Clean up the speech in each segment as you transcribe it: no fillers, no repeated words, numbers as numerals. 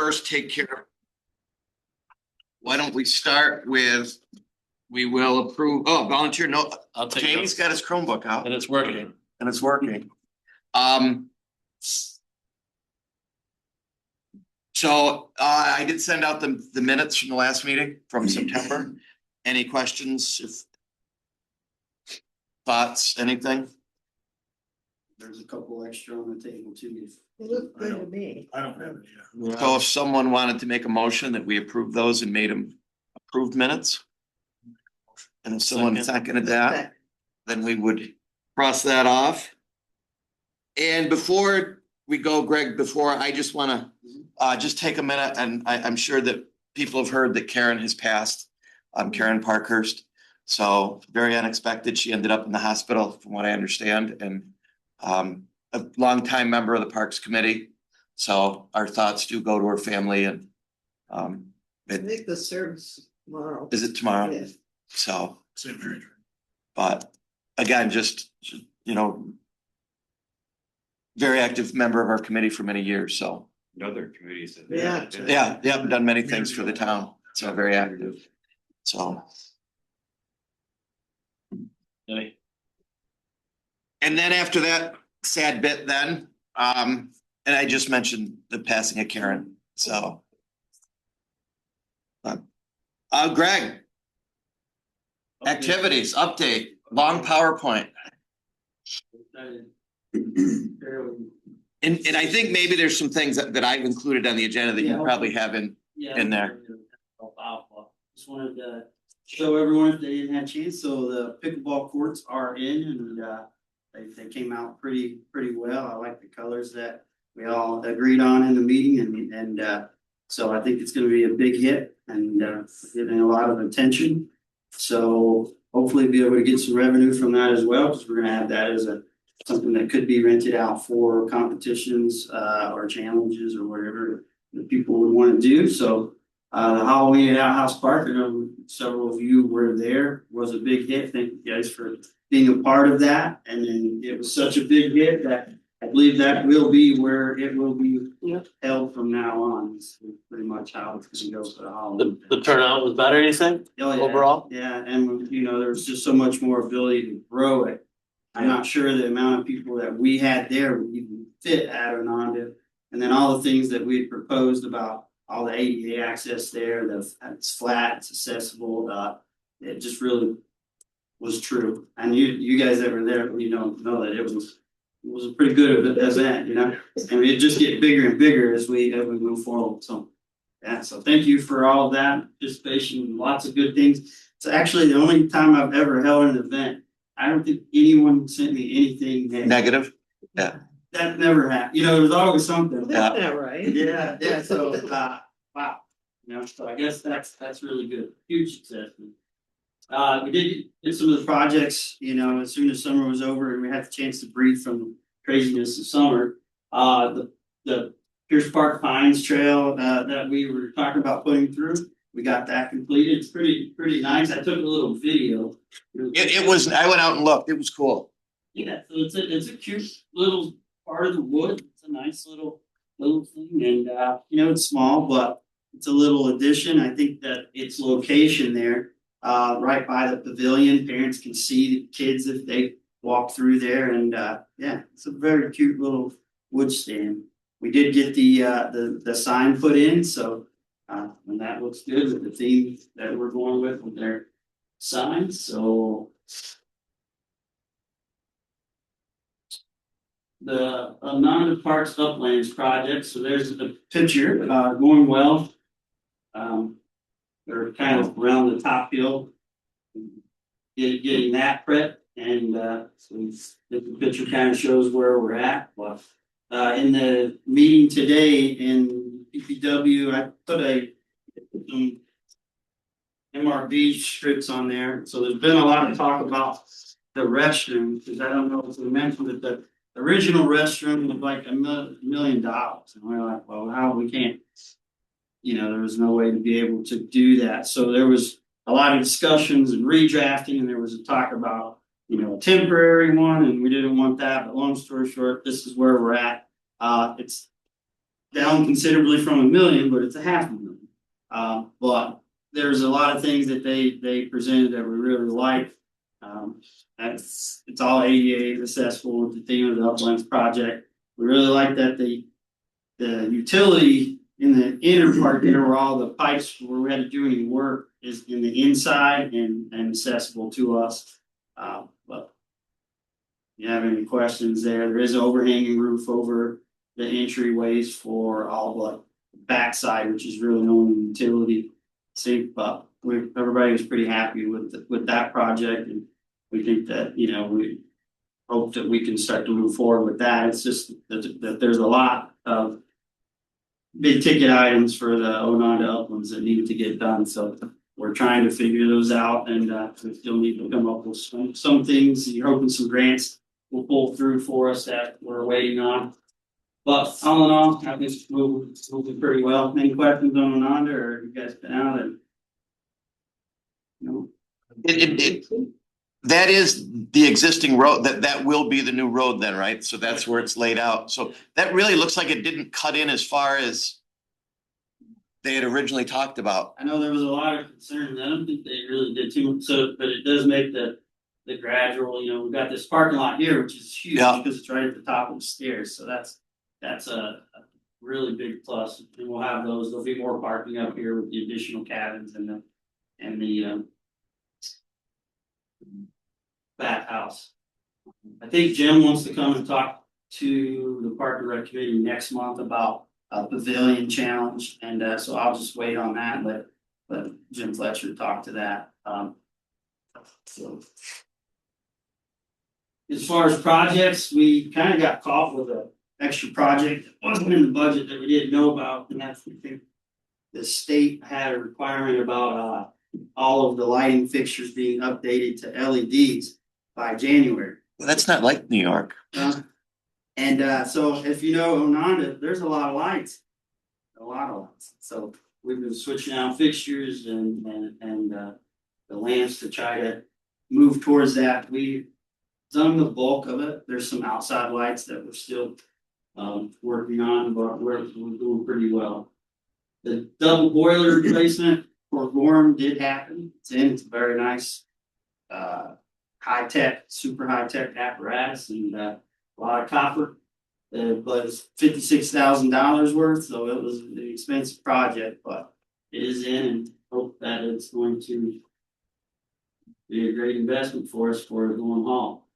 first take care. Why don't we start with, we will approve, volunteer, no, I'll take Jamie's got his Chromebook out. And it's working. And it's working. So I did send out the minutes from the last meeting from September. Any questions? Thoughts, anything? There's a couple extra on the table too. It looked good to me. I don't have it. So if someone wanted to make a motion that we approve those and made them approved minutes. And if someone seconded that, then we would cross that off. And before we go, Greg, I just want to just take a minute, and I'm sure that people have heard that Karen has passed. Karen Parkhurst. So very unexpected. She ended up in the hospital from what I understand, and a longtime member of the Parks Committee. So our thoughts do go to her family, and I think the service tomorrow. is it tomorrow? Yeah. So, but again, just, very active member of our committee for many years, so. Other committees. Yeah. Yeah, I've done many things for the town, so very active, so. Any? And then after that sad bit then, and I just mentioned the passing of Karen, so. Greg. Activities, update, long PowerPoint. And I think maybe there's some things that I've included on the agenda that you probably have in there. Just wanted to show everyone if they didn't have a chance. So the pickleball courts are in, and they came out pretty well. I like the colors that we all agreed on in the meeting, and so I think it's going to be a big hit and getting a lot of attention. So hopefully be able to get some revenue from that as well, because we're going to have that as something that could be rented out for competitions or challenges or whatever the people would want to do. So the Halloween at Outhouse Park, I know several of you were there, was a big hit. Thank you guys for being a part of that. And then it was such a big hit that I believe that will be where it will be held from now on. It's pretty much how it's going to go for the Halloween. The turnout was better, you think? Oh, yeah. Overall? Yeah, and there's just so much more ability to grow it. I'm not sure the amount of people that we had there would even fit Adirondacks. And then all the things that we had proposed about all the ADA access there, it's flat, it's accessible. It just really was true. And you guys that were there, know that it was a pretty good event, and it just get bigger and bigger as we move forward. So yeah, so thank you for all of that participation, lots of good things. It's actually the only time I've ever held an event. I don't think anyone sent me anything Negative? Yeah. That never happened. There was always something. That's not right. Yeah. So wow. So I guess that's really good. Huge success. We did some of the projects, as soon as summer was over and we had the chance to breathe from the craziness of summer. The Pierce Park Pines Trail that we were talking about putting through, we got that completed. It's pretty nice. I took a little video. It was, I went out and looked, it was cool. Yeah, so it's a cute little part of the wood. It's a nice little thing, and it's small, but it's a little addition. I think that its location there, right by the pavilion, parents can see the kids if they walk through there, and it's a very cute little wood stand. We did get the sign put in, so and that looks good with the theme that we're going with their signs. So the Mountain Parks Uplands project. So there's the picture going well. They're kind of around the top hill, getting that prep, and so the picture kind of shows where we're at. But in the meeting today in PPW, I put some MRB strips on there. So there's been a lot of talk about the restroom, because I don't know if we mentioned that the original restroom was like $1 million, and we're like, well, how we can't. There was no way to be able to do that. So there was a lot of discussions and redrafting, and there was a talk about, a temporary one, and we didn't want that. But long story short, this is where we're at. It's down considerably from a million, but it's a half a million. But there's a lot of things that they presented that we really like. It's all ADA accessible with the theme of the Uplands project. We really like that the utility in the inner part there where all the pipes where we had to do any work is in the inside and accessible to us. But if you have any questions there is an overhanging roof over the entryways for all the backside, which is really only utility. See, but everybody was pretty happy with that project, and we think that, you know, we hope that we can start to move forward with that. It's just that there's a lot of big ticket items for the Ononda Uplands that need to get done, so we're trying to figure those out, and we still need to come up with some things. You're hoping some grants will pull through for us that we're waiting on. But all in all, I think it's moving pretty well. Any questions on Ononda, or you guys been out and? No. That is the existing road, that will be the new road then, right? So that's where it's laid out. So that really looks like it didn't cut in as far as they had originally talked about. I know there was a lot of concerns. I don't think they really did too much. So, but it does make the gradual, you know, we've got this parking lot here, which is huge because it's right at the top of the stairs. So that's a really big plus. And we'll have those. There'll be more parking up here with the additional cabins and the bathhouse. I think Jim wants to come and talk to the Park and Rec Committee next month about a pavilion challenge, and so I'll just wait on that and let Jim Fletcher talk to that. So as far as projects, we kind of got caught with an extra project that wasn't in the budget that we didn't know about, and that's, I think, the state had a requirement about all of the lighting fixtures being updated to LEDs by January. Well, that's not like New York. And so if you know Ononda, there's a lot of lights. So we've been switching out fixtures and the lamps to try to move towards that. We've done the bulk of it. There's some outside lights that we're still working on, but we're doing pretty well. The double boiler replacement for Gorham did happen. It's very nice, super high tech apparatus, and a lot of copper. But it's $56,000 worth, so it was an expensive project, but it is in, and hope that it's going to be a great investment for us for the long haul.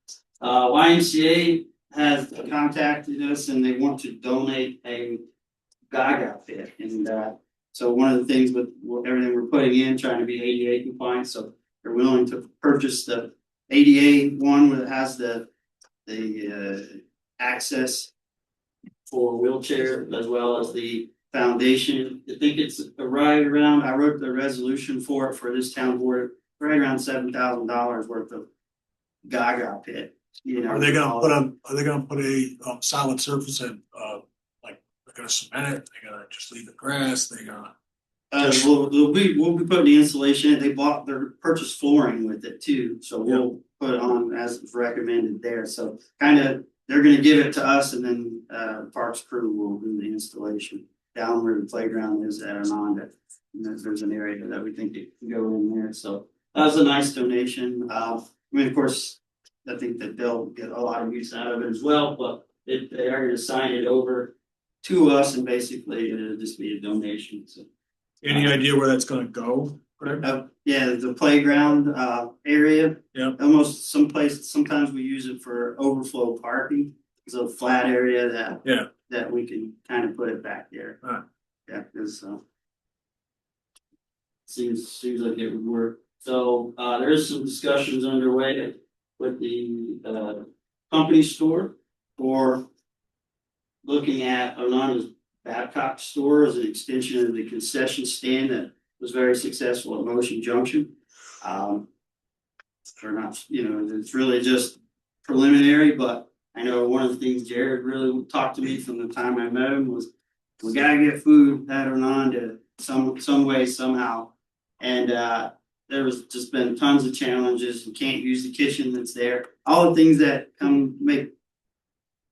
YMCA has contacted us, and they want to donate a Gaga pit, and so one of the things with everything we're putting in, trying to be ADA compliant, so they're willing to purchase the ADA one that has the access for wheelchair, as well as the foundation. I think it's right around, I wrote the resolution for it for this town board, right around $7,000 worth of Gaga pit. You know, Are they gonna put a solid surface in, like they're gonna cement it, they're gonna just leave the grass, they're gonna? We'll be putting the insulation in. They purchased flooring with it too, so we'll put it on as recommended there. So kind of they're gonna give it to us, and then Parks crew will do the installation down where the playground is at Ononda. And there's an area that we think it can go in there. So that was a nice donation. I mean, of course, I think that they'll get a lot of use out of it as well, but they are gonna sign it over to us, and basically it'll just be a donation. So. Any idea where that's gonna go? Yeah, the playground area. Yeah. Almost sometimes we use it for overflow parking. It's a flat area that we can kind of put it back there. Yeah, because seems like it would work. So there is some discussions underway with the company store for looking at Ononda's Babcock store as an extension of the concession stand that was very successful at Motion Junction. Or not, you know, it's really just preliminary, but I know one of the things Jared really talked to me from the time I met him was we gotta get food at Ononda some way, somehow. And there was just been tons of challenges. You can't use the kitchen that's there. All the things that come make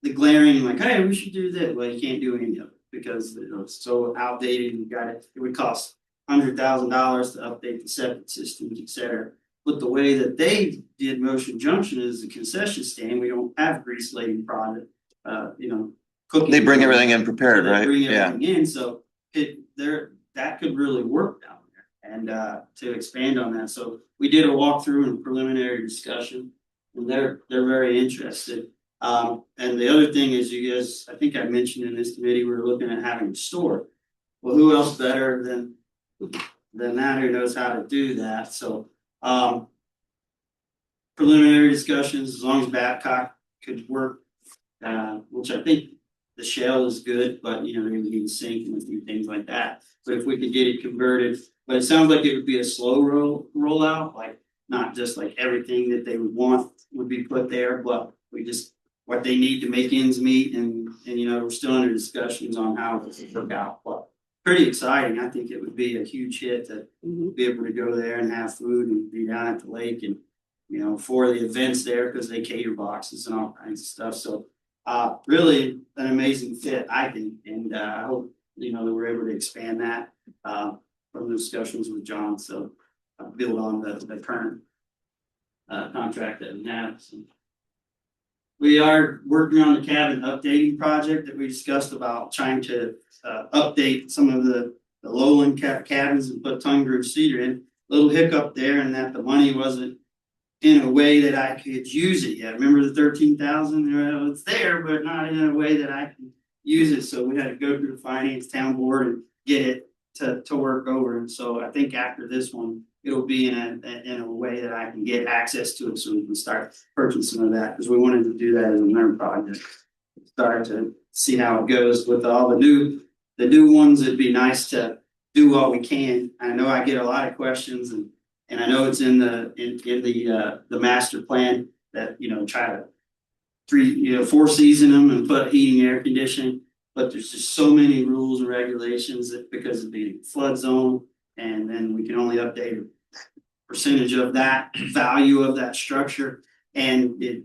the glaring, like, hey, we should do that. Well, you can't do any of it because it's so outdated. You got it would cost $100,000 to update the septic systems, et cetera. But the way that they did Motion Junction is a concession stand. We don't have grease lighting product, cooking. They bring everything in prepared, So they right? bring Yeah. everything in, so that could really work down there. And to expand on that, so we did a walkthrough and preliminary discussion, and they're very interested. And the other thing is, you guys, I think I mentioned in this committee, we were looking at having a store. Well, who else better than that who knows how to do that? So preliminary discussions, as long as Babcock could work, which I think the shell is good, but they would need a sink and a few things like that. But if we could get it converted, but it sounds like it would be a slow rollout, like not just like everything that they would want would be put there, but we just what they need to make ends meet, and we're still under discussions on how it will work out. But pretty exciting. I think it would be a huge hit to be able to go there and have food and be down at the lake, and for the events there, because they cater boxes and all kinds of stuff. So really an amazing fit, I think, and I hope that we're able to expand that from the discussions with John. So build on the current contract that we have. So we are working on the cabin updating project that we discussed about trying to update some of the lowland cabins and put tongue groove cedar in. Little hiccup there, and that the money wasn't in a way that I could use it yet. Remember the 13,000? It's there, but not in a way that I can use it. So we had to go through the finance town board and get it to work over. And so I think after this one, it'll be in a way that I can get access to it, so we can start purchasing some of that, because we wanted to do that as a MERM project. Start to see how it goes with all the new ones. It'd be nice to do what we can. I know I get a lot of questions, and I know it's in the master plan that try to four season them and put heating, air conditioning, but there's just so many rules and regulations that because of the flood zone, and then we can only update a percentage of that value of that structure, and it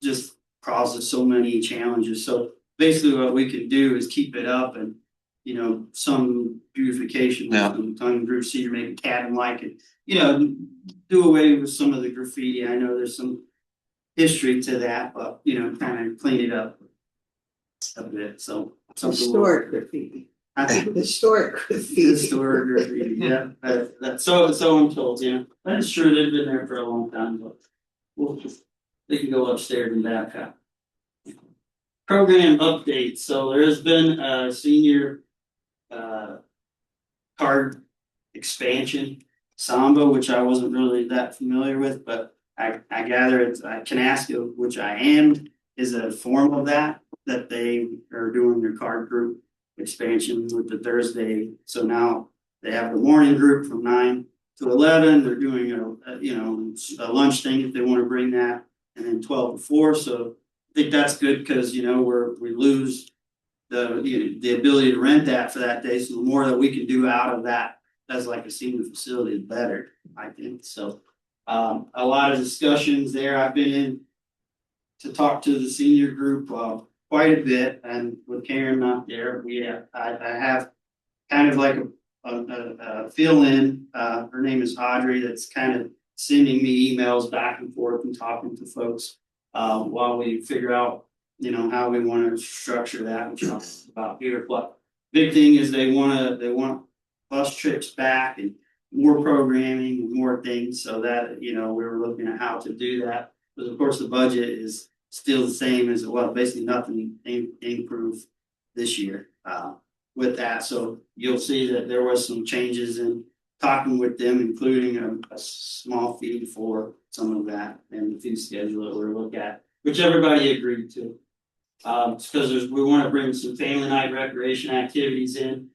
just causes so many challenges. So basically what we can do is keep it up, and some beautification with some tongue groove cedar, maybe cabin like it, do away with some of the graffiti. I know there's some history to that, but kind of clean it up a bit. So Historic graffiti. Historic graffiti. Historic graffiti, yeah. That's so I'm told, I'm sure they've been there for a long time, but they can go upstairs and back up. Program update. So there has been a senior card expansion, Samba, which I wasn't really that familiar with, but I gather it's Canasco, which I am, is a form of that they are doing their card group expansion with the Thursday. So now they have the morning group from 9 to 11. They're doing a lunch thing if they want to bring that, and then 12 to 4. So I think that's good, because we lose the ability to rent that for that day. So the more that we can do out of that as like a senior facility, the better, I think. So a lot of discussions there. I've been in to talk to the senior group quite a bit, and with Karen not there, I have kind of like a fill-in. Her name is Audrey, that's kind of sending me emails back and forth and talking to folks while we figure out how we want to structure that, which I'll talk about here. But big thing is they want bus trips back and more programming and more things, so that we were looking at how to do that. But of course the budget is still the same as it was. Basically nothing improved this year with that. So you'll see that there was some changes in talking with them, including a small fee for some of that, and the fee schedule that we're looking at, which everybody agreed to. Because we want to bring some family night recreation activities in.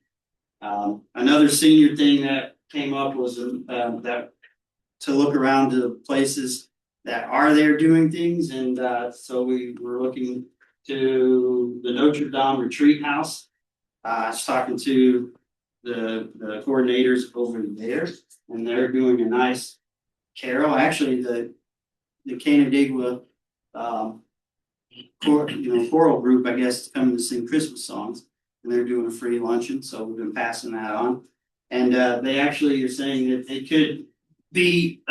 Another senior thing that came up was that to look around to places that are there doing things, and so we were looking to the Notre Dame Retreat House. I was talking to the coordinators over there, and they're doing a nice carol. Actually, the Canandaigua choral group, I guess, is coming to sing Christmas songs. and they're doing a free luncheon, so we've been passing that on. And they actually are saying that it could be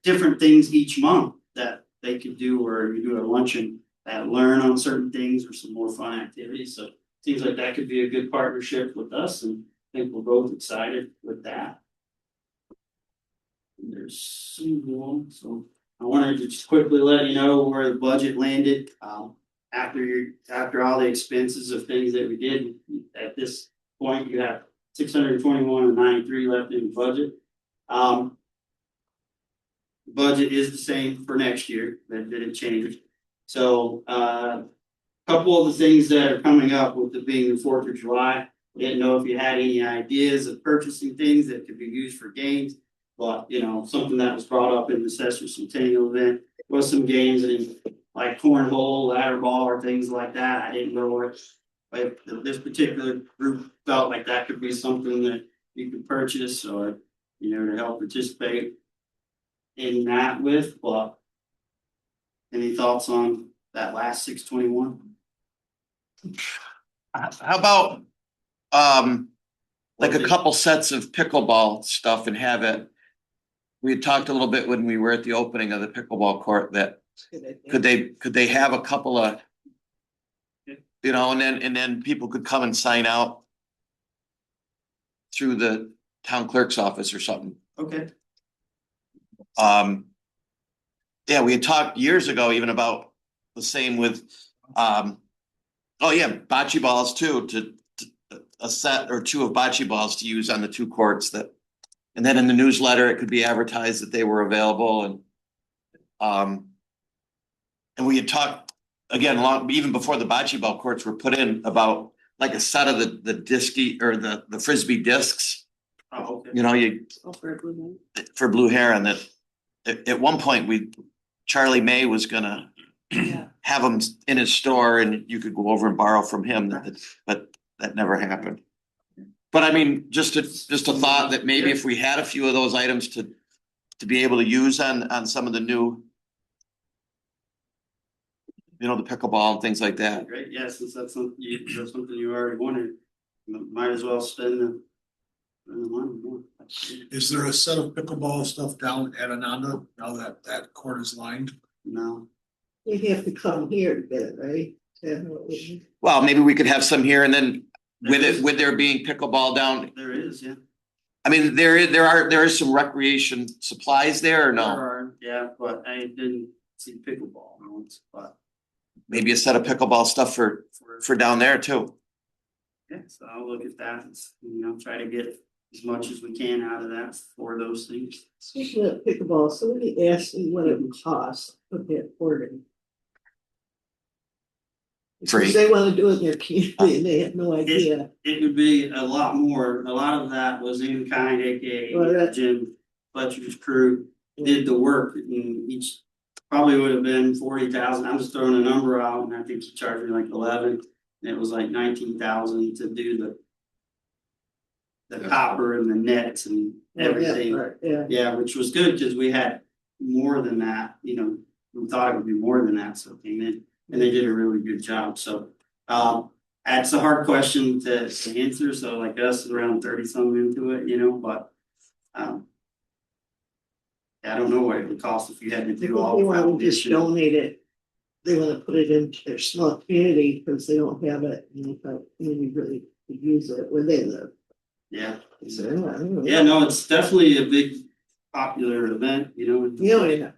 different things each month that they could do, or you do a luncheon that learn on certain things or some more fun activities. So seems like that could be a good partnership with us, and I think we're both excited with that. And there's some more, so I wanted to just quickly let you know where the budget landed. After all the expenses of things that we did, at this point, you have 621,93 left in the budget. Budget is the same for next year, that didn't change. So, couple of the things that are coming up with it being the 4th of July. I didn't know if you had any ideas of purchasing things that could be used for games, but you know, something that was brought up in the Cesar Centennial event was some games in like cornhole, ladder ball, or things like that. I didn't know if this particular group felt like that could be something that you could purchase, or you know, to help participate in that with. But any thoughts on that last 621? How about, like a couple sets of pickleball stuff and have it. We had talked a little bit when we were at the opening of the pickleball court that could they have a couple of, you know, and then people could come and sign out through the town clerk's office or something. Okay. Yeah, we had talked years ago even about the same with, oh yeah, bocce balls too, to a set or two of bocce balls to use on the two courts that, and then in the newsletter, it could be advertised that they were available. And we had talked again, even before the bocce ball courts were put in, about like a set of the disky or the Frisbee discs. Oh, okay. You know, for Blue Heron, that at one point Charlie May was gonna have them in his store and you could go over and borrow from him, but that never happened. But I mean, just a thought that maybe if we had a few of those items to be able to use on some of the new, you know, the pickleball and things like that. Great, yeah, since that's something you already wanted, might as well spend the money more. Is there a set of pickleball stuff down at Ananda now that that court is lined? No, You have to come here to get it, right? Well, maybe we could have some here and then with there being pickleball down. there is, yeah. I mean, there is some recreation supplies there or There no? are, yeah, but I didn't see pickleball once, but Maybe a set of pickleball stuff for down there too. yeah, so I'll look at that and, you know, try to get as much as we can out of that for those things. Speaking of pickleball, somebody asked me what it would cost to put that court in. Free. Because they want to do it in their community and they have no idea. It would be a lot more, a lot of that was in kind, Well, aka that- Jim Fletcher's crew did the work, and each probably would have been 40,000. I'm just throwing a number out, and I think he charged me like 11, and it was like 19,000 to do the copper and the nets and everything. Yeah, right, yeah. Yeah, which was good because we had more than that, you know, we thought it would be more than that, so it came in, and they did a really good job, so. That's a hard question to answer, so like us, around 30 something into it, you know, but. I don't know what it would cost if you had to They do all. want to just foundation. donate it. They want to put it into their small community because they don't have it, and they thought maybe really could use it where they live. Yeah, So, I don't know. yeah, no, it's definitely a big popular event, you know. Yeah.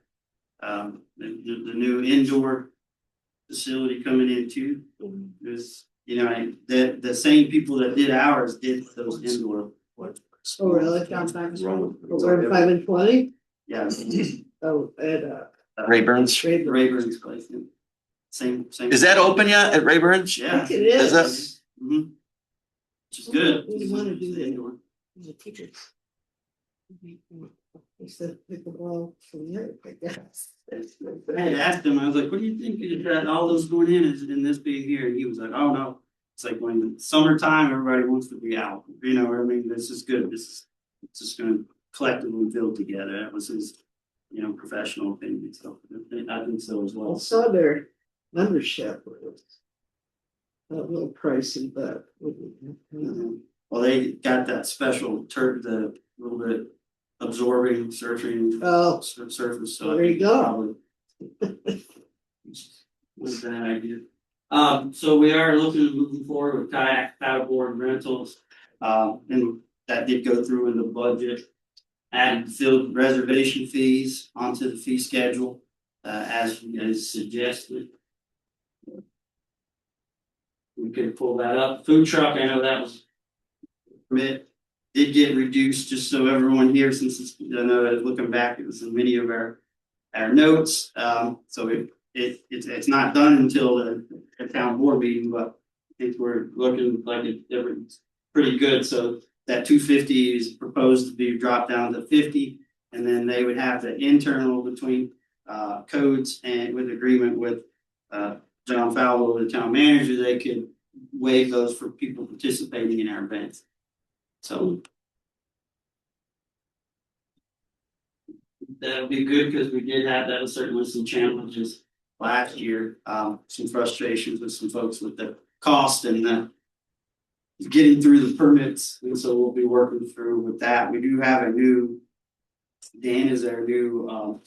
The new indoor facility coming in too. There's, you know, the same people that did ours did those indoor. Oh, really? Over 5 and 20? Yeah, Oh, at Rayburn's. Rayburn's place. Yeah. Same. Is that open yet at Rayburn's? Yeah. I think it is. Is Mhm. Which is good. We want to do that. Indoor. The teachers. He said pickleball from there, I guess. I had asked him, I was like, what do you think is that all those going in this being here? And he was like, oh no. It's like when it's summertime, everybody wants to be out, you know what I mean? This is good. It's just gonna collectively build together. That was his, you know, professional opinion, so I think so as I well. saw their membership. a little pricey, but. Well, they got that special the little bit absorbing surfing Oh, surface, so. there you go. Probably was that idea. So we are looking, moving forward with kayak paddleboard rentals. And that did go through in the budget. Add field reservation fees onto the fee schedule, as suggested. We could pull that up. Food truck, I know that was permit did get reduced, just so everyone here, since it's, I know looking back, it was in many of our notes. So it's not done until the town board meeting, but I think we're looking like it's pretty good. So that 250 is proposed to be dropped down to 50, and then they would have the internal between codes and with agreement with John Fowler, the town manager, they could waive those for people participating in our events. So that'll be good, because we did have that was certainly some challenges last year, some frustrations with some folks with the cost and getting through the permits, and so we'll be working through with that. We do have a new, Dan is our new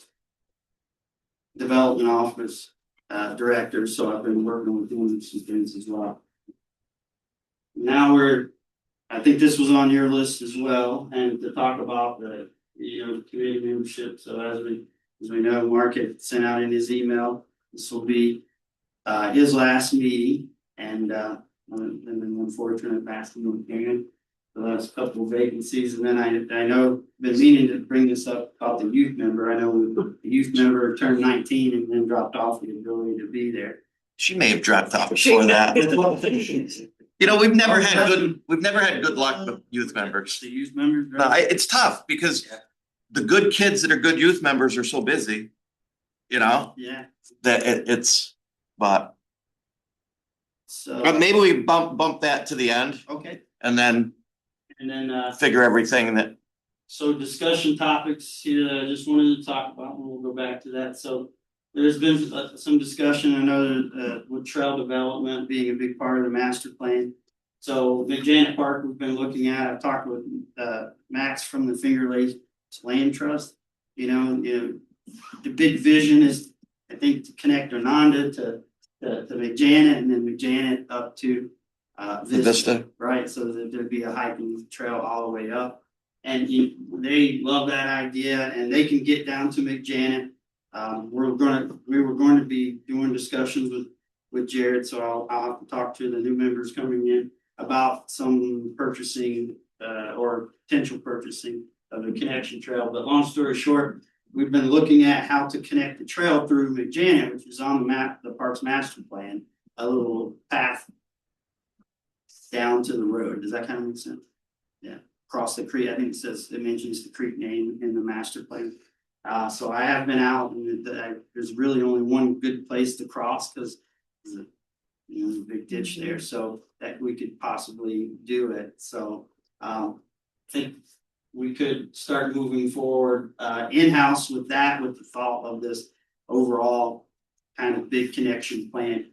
development office director, so I've been working with him some things as well. Now I think this was on your list as well, and to talk about the committee membership. So as we know, Mark had sent out in his email, this will be his last meeting, and then unfortunate passing of Karen. So that's a couple of vacancies, and then I know been meaning to bring this up about the youth member. I know the youth member turned 19 and then dropped off the ability to be there. She may have dropped off before that. You know, we've never had good luck with youth members. The youth members. No, it's tough because the good kids that are good youth members are so busy, you know, Yeah. that it's, but So maybe we bump that to the end okay, and then and then figure everything that, so discussion topics here that I just wanted to talk about, and we'll go back to that. So there's been some discussion, I know with trail development being a big part of the master plan. So McJanet Park, we've been looking at, I've talked with Max from the Finger Lakes Land Trust. You know, the big vision is, I think, to connect Ononda to McJanet, and then McJanet up to Vista. Right, so that there'd be a hiking trail all the way up. And they love that idea, and they can get down to McJanet. We were going to be doing discussions with Jared, so I'll have to talk to the new members coming in about some purchasing or potential purchasing of the connection trail. But long story short, we've been looking at how to connect the trail through McJanet, which is on the map, the parks master plan, a little path down to the road. Does that kind of make sense? Yeah, across the creek. I think it mentions the creek name in the master plan. So I have been out, and there's really only one good place to cross, because there's a big ditch there, so that we could possibly do it. So I think we could start moving forward in-house with that, with the thought of this overall kind of big connection plan.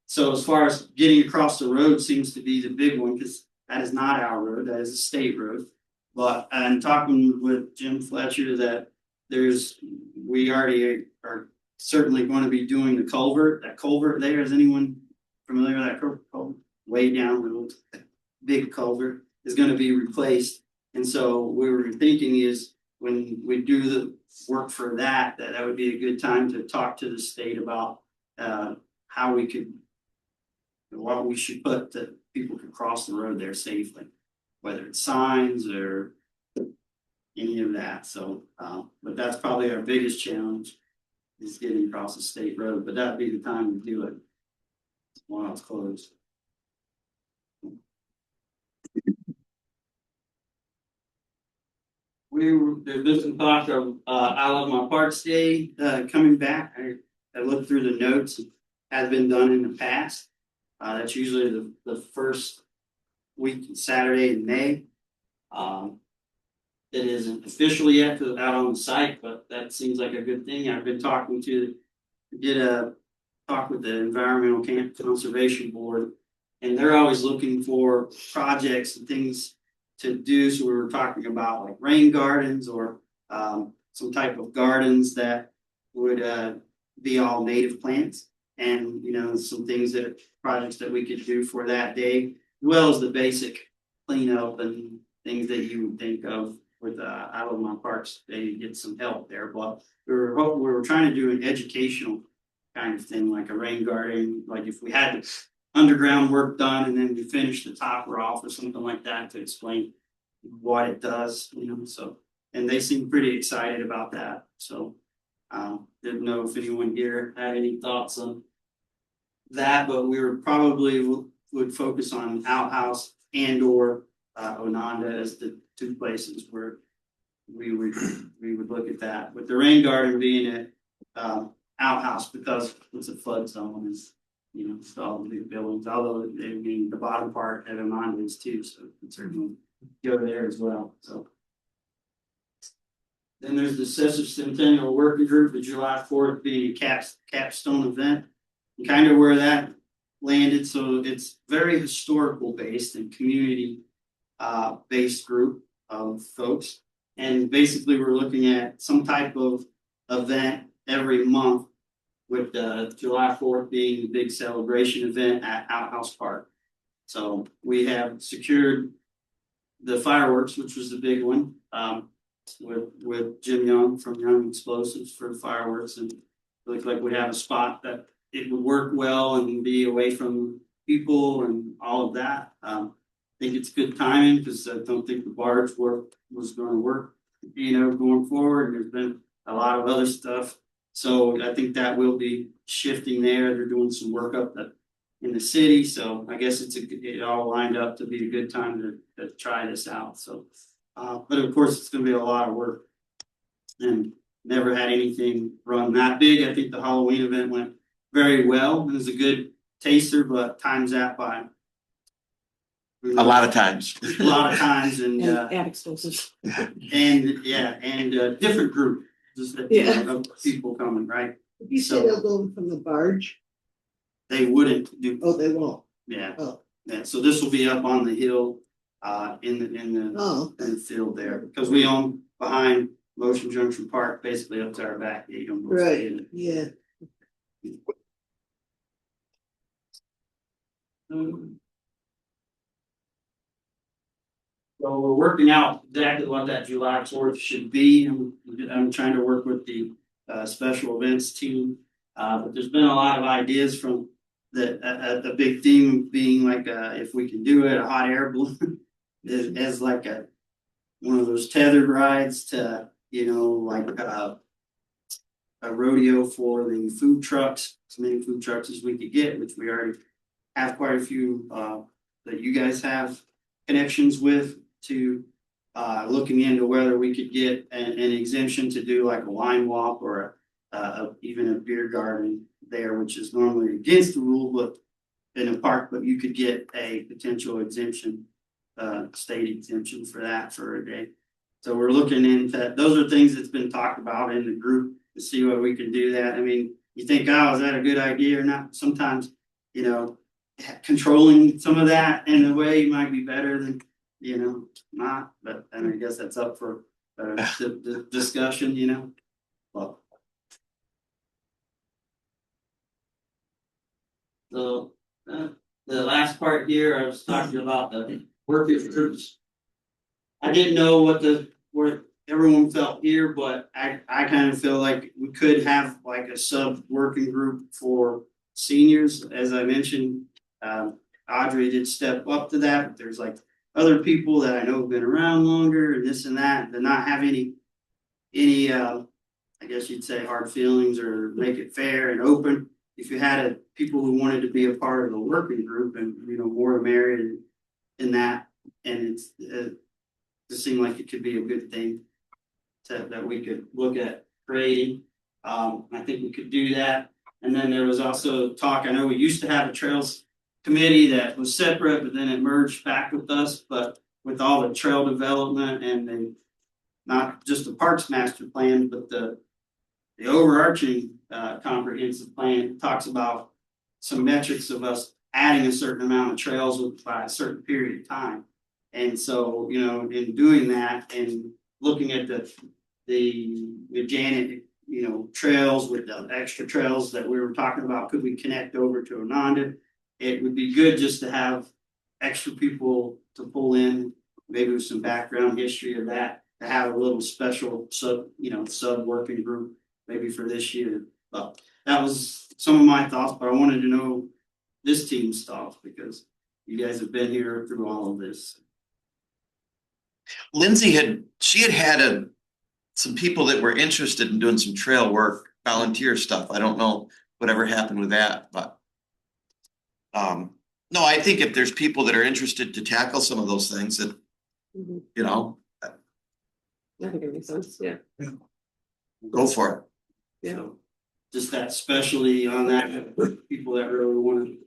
So as far as getting across the road seems to be the big one, because that is not our road, that is a state road. But I'm talking with Jim Fletcher that we already are certainly going to be doing the culvert. That culvert there, is anyone familiar with that culvert? Way down the road, big culvert is going to be replaced. And so we were thinking is when we do the work for that would be a good time to talk to the state about how we could, what we should put that people can cross the road there safely, whether it's signs or any of that. So, but that's probably our biggest challenge, is getting across the state road, but that'd be the time to do it while it's closed. There's been some talk of I Love My Parks Day coming back. I looked through the notes. It has been done in the past. That's usually the first week Saturday in May. It isn't officially yet out on the site, but that seems like a good thing. I've been talking to did a talked with the Environmental Conservation Board, and they're always looking for projects and things to do. So we were talking about like rain gardens or some type of gardens that would be all native plants, and some things that projects that we could do for that day, as well as the basic cleanup and things that you would think of with Alabama Parks. They get some help there, but we were trying to do an educational kind of thing, like a rain garden, like if we had underground work done and then we finish the topper off or something like that to explain what it does, so, and they seem pretty excited about that. So didn't know if anyone here had any thoughts on that, but we were probably would focus on Outhouse and or Ononda as the two places where we would look at that, with the rain garden being at Outhouse because it's a flood zone, is it's all the big buildings, although the bottom part at Ononda is too, so we can certainly go there as well. So then there's the Cesar Centennial Working Group, the July 4th being a capstone event, and kind of where that landed. So it's very historical based and community based group of folks. And basically we're looking at some type of event every month, with July 4th being the big celebration event at Outhouse Park. So we have secured the fireworks, which was the big one, with Jim Young from Young Explosives for fireworks, and it looked like we have a spot that it would work well and be away from people and all of that. I think it's good timing because I don't think the barge work was going to work, going forward. There's been a lot of other stuff. So I think that will be shifting there. They're doing some work up in the city. So I guess it all lined up to be a good time to try this out. So, but of course it's going to be a lot of work, and never had anything run that big. I think the Halloween event went very well. It was a good taster, but times that by A lot of times. a lot of times, and And explosives. different group, just of people coming, right? You say they'll go from the barge? They wouldn't do, Oh, they won't. yeah, Oh, yeah. So this will be up on the hill, in oh, the field there, because we own behind Motion Junction Park, basically up to our back. You don't go stay in right, it. yeah. So we're working out exactly what that July 4th should be. I'm trying to work with the special events team. But there's been a lot of ideas from the big theme being like if we can do it, a hot air balloon as like one of those tethered rides to, like a rodeo for the food trucks, as many food trucks as we could get, which we already have quite a few that you guys have connections with, to looking into whether we could get an exemption to do like a wine walk or even a beer garden there, which is normally against the rule, but in a park, but you could get a potential exemption, state exemption for that for a day. So we're looking into, those are things that's been talked about in the group to see what we can do that. I mean, you think, oh, is that a good idea or not? Sometimes, controlling some of that in a way might be better than, not, but I guess that's up for the discussion, Well, so the last part here, I was talking about the working groups. I didn't know where everyone felt here, but I kind of feel like we could have like a sub working group for seniors. As I mentioned, Audrey did step up to that, but there's like other people that I know have been around longer and this and that, to not have any I guess you'd say hard feelings, or make it fair and open. If you had people who wanted to be a part of the working group, and more married in that, and it just seemed like it could be a good thing that we could look at creating. I think we could do that. And then there was also talk, I know we used to have a trails committee that was separate, but then it merged back with us. But with all the trail development and not just the parks master plan, but the the overarching comprehensive plan talks about some metrics of us adding a certain amount of trails by a certain period of time. And so, you know, in doing that and looking at the Janet, you know, trails with the extra trails that we were talking about, could we connect over to Ananda? It would be good just to have extra people to pull in, maybe with some background history of that, to have a little special sub working group maybe for this year. But that was some of my thoughts, but I wanted to know this team's thoughts because you guys have been here through all of this. Lindsay had some people that were interested in doing some trail work, volunteer stuff. I don't know whatever happened with that, but. No, I think if there's people that are interested to tackle some of those things that, Mhm. you know, I think it makes sense, yeah, go for it. yeah. So just that specialty on that, people that really want to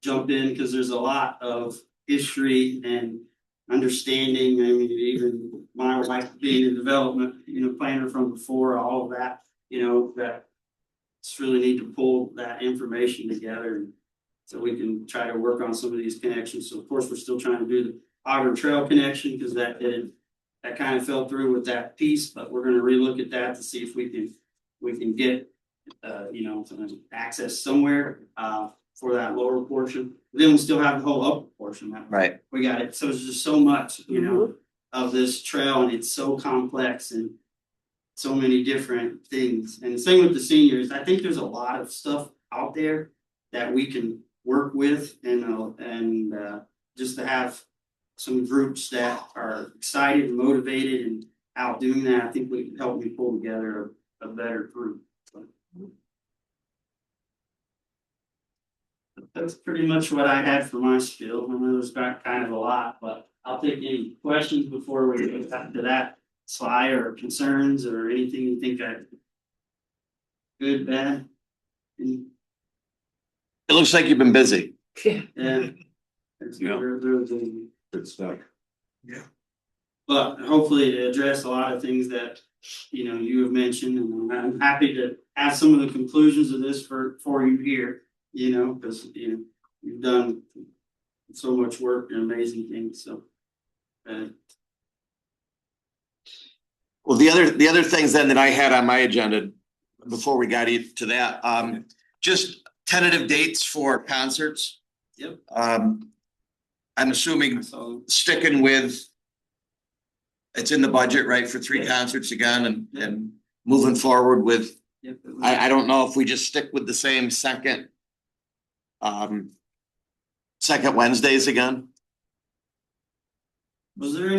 jump in, because there's a lot of history and understanding. I mean, even my wife being a development, planner from before, all of that, that it's really need to pull that information together so we can try to work on some of these connections. So of course, we're still trying to do the Auburn Trail connection because that kind of fell through with that piece, but we're going to relook at that to see if we can get some access somewhere for that lower portion. Then we still have the whole upper portion. Right. We got it. So it's just so much, of this trail, and it's so complex and so many different things. And same with the seniors. I think there's a lot of stuff out there that we can work with and just to have some groups that are excited and motivated and out doing that, I think we can help me pull together a better group. So that's pretty much what I had for my spiel. I know there's got kind of a lot, but I'll take any questions before we get back to that slide or concerns or anything you think I good, bad. It looks like you've been busy. Yeah. Yeah. It's Yeah. really Good stuff. but hopefully to address a lot of things that, you have mentioned, and I'm happy to have some of the conclusions of this for you here, because, you've done so much work and amazing things, so. Well, the other things then that I had on my agenda before we got to that, just tentative dates for concerts. Yep. I'm assuming So, sticking with. It's in the budget, right, for 3 concerts again and moving forward with, yep. I don't know if we just stick with the same second Wednesdays again. Was there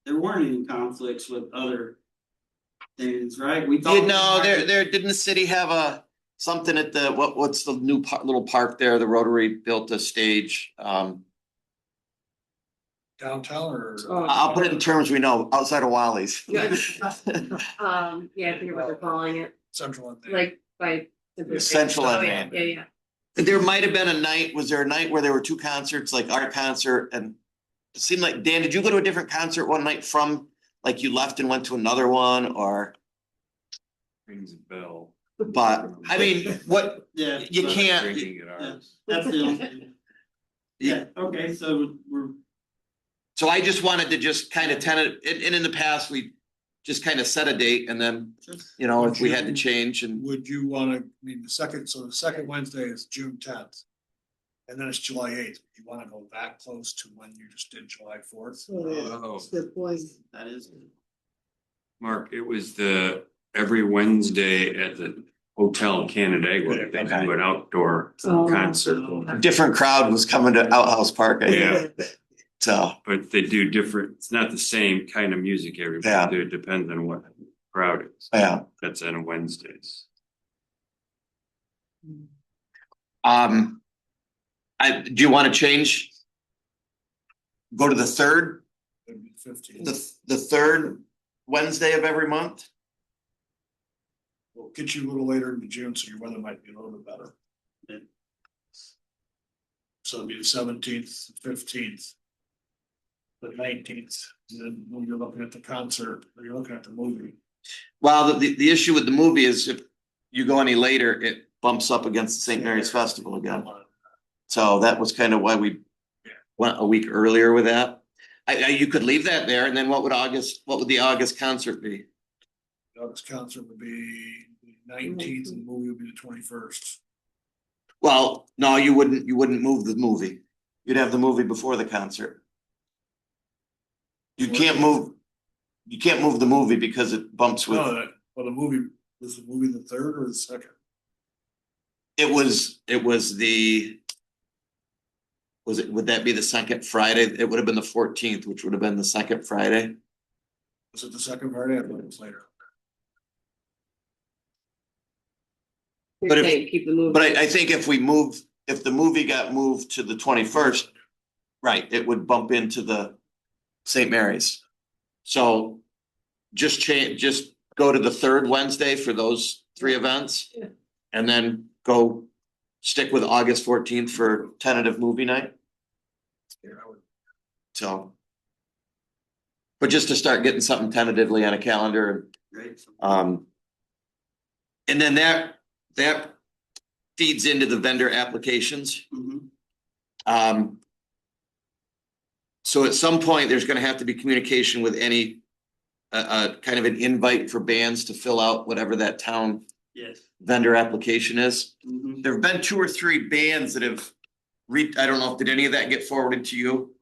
weren't any conflicts with other things, right? There didn't the city have something at the, what's the new little park there? The Rotary built a stage. Downtown or? I'll put it in terms we know, outside of Wally's. Yeah, I forget what they're calling it, Central. and there. like by. Central Oh, end. yeah. There might have been a night, was there a night where there were 2 concerts, like our concert, and it seemed like, Dan, did you go to a different concert one night from, like you left and went to another one, or? Rings a bell. But, I mean, what, Yeah. you but- can't, Drinking at ours. That's the only thing. Yeah, okay, so we're, so I just wanted to just kind of and in the past, we just kind of set a date and then, if we had to change and. Would you wanna, the second Wednesday is June 10th. And then it's July 8th. You wanna go that close to when you just did July 4th? So that's a good point. that is. Mark, it was every Wednesday at the Hotel in Canandaigua, they do an outdoor Oh. concert. Different crowd was coming to Outhouse Park, Yeah. So, But they do different, it's not the same kind of music Yeah. everybody do, it depends on what crowd it is. yeah. That's on Wednesdays. Do you want to change? Go to the third, It'd be 15th. the third Wednesday of every month? We'll get you a little later into June, so your weather might be a little bit better. So it'd be the 17th, 15th. The 19th, and then when you're looking at the concert, or you're looking at the movie, Well, the issue with the movie is if you go any later, it bumps up against the St. Mary's Festival again. So that was kind of why we went a week earlier with that. You could leave that there, and then what would the August concert be? August concert would be the 19th and the movie would be the 21st. Well, no, you wouldn't move the movie. You'd have the movie before the concert. You can't move the movie because it bumps with, No, well, the movie, was the movie the 3rd or the 2nd? would that be the second Friday? It would have been the 14th, which would have been the second Friday. Was it the 2nd Friday? I thought it was later. But if- Saying keep the movie. But I think if the movie got moved to the 21st, right, it would bump into the St. Mary's. So just go to the 3rd Wednesday for those 3 events. Yeah. And then stick with August 14th for tentative movie night. Yeah, I would. So. But just to start getting something tentatively on a calendar, Great. and then that feeds into the vendor applications. Mhm. So at some point, there's gonna have to be communication with any kind of an invite for bands to fill out whatever that town Yes. vendor application is. Mhm. There have been 2 or 3 bands that have I don't know, did any of that get forwarded to you?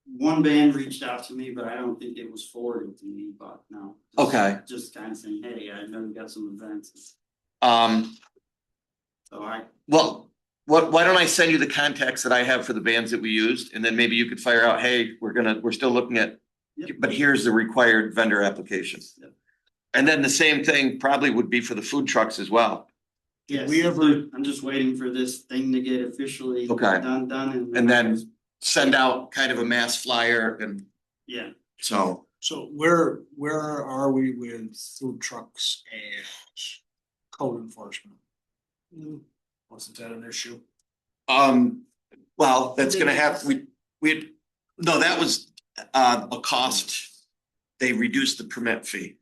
One band reached out to me, but I don't think it was forwarded to me, but no. Okay. Just kind of saying, hey, I know you got some events, Um, so I, well, why don't I send you the contacts that I have for the bands that we used, and then maybe you could fire out, hey, we're still looking at, Yep. but here's the required vendor application. Yep. And then the same thing probably would be for the food trucks as well. yes, we ever- I'm just waiting for this thing to get officially Okay. done And then send out kind of a mass flyer, and Yeah, so. So where are we with food trucks and code enforcement? Wasn't that an issue? Well, that's gonna have, no, that was a cost. They reduced the permit fee,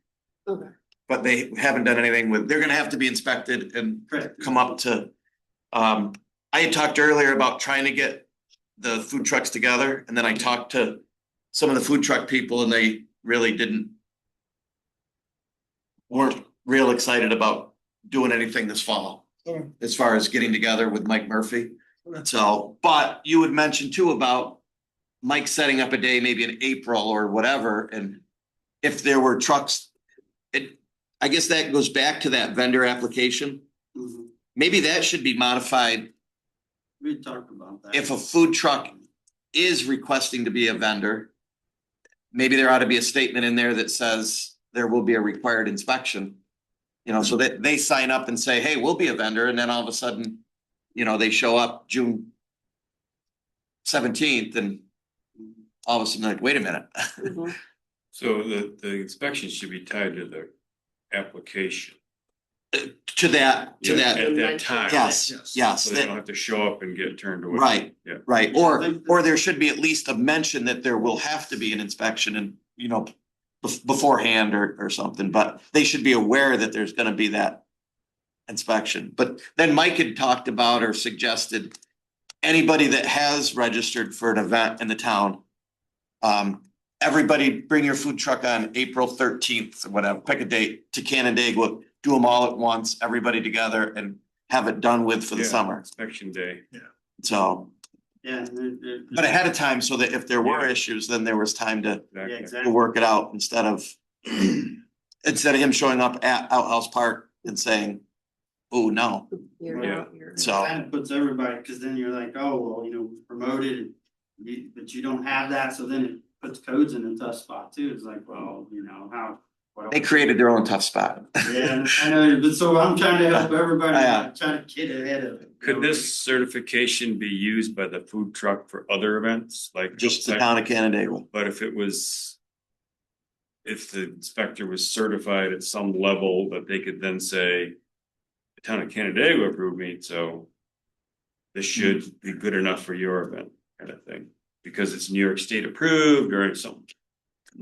Okay. but they haven't done anything they're gonna have to be inspected and correct. come up to. I had talked earlier about trying to get the food trucks together, and then I talked to some of the food truck people, and they really weren't real excited about doing anything this fall. Okay. As far as getting together with Mike Murphy. Okay. So, but you would mention too about Mike setting up a day, maybe in April or whatever, and if there were trucks, I guess that goes back to that vendor application. Mhm. Maybe that should be modified. We talked about that. If a food truck is requesting to be a vendor, maybe there ought to be a statement in there that says there will be a required inspection. You know, so that they sign up and say, hey, we'll be a vendor, and then all of a sudden, they show up June 17th, and all of a sudden, like, wait a minute. Mhm. So the inspection should be tied to the application. To that, At that time. yes, Yes. yes, So they don't have to show up and get turned away. right, Yeah. right, or there should be at least a mention that there will have to be an inspection, and, beforehand or something, but they should be aware that there's gonna be that inspection. But then Mike had talked about or suggested anybody that has registered for an event in the town. Everybody bring your food truck on April 13th or whatever, pick a date to Canandaigua, do them all at once, everybody together, and have it done with for the Yeah, summer. Inspection day. So, Yeah. but ahead of time, so that if there were issues, then there was time to Yeah, Exactly. exactly. work it out instead of him showing up at Outhouse Park and saying, oh, no. You're Yeah. out, you're- So- Kind of puts everybody, because then you're like, oh, well, promoted, but you don't have that, so then it puts codes in a tough spot too. It's like, well, how. what They else? created their own tough spot. Yeah, I know, but so I'm trying to help everybody, Yeah. trying to get ahead of it. Could this certification be used by the food truck for other events, like? Just the outside- town of Canandaigua. But if the inspector was certified at some level, that they could then say, the town of Canandaigua approved me, so this should be good enough for your event, kind of thing, because it's New York State approved or something.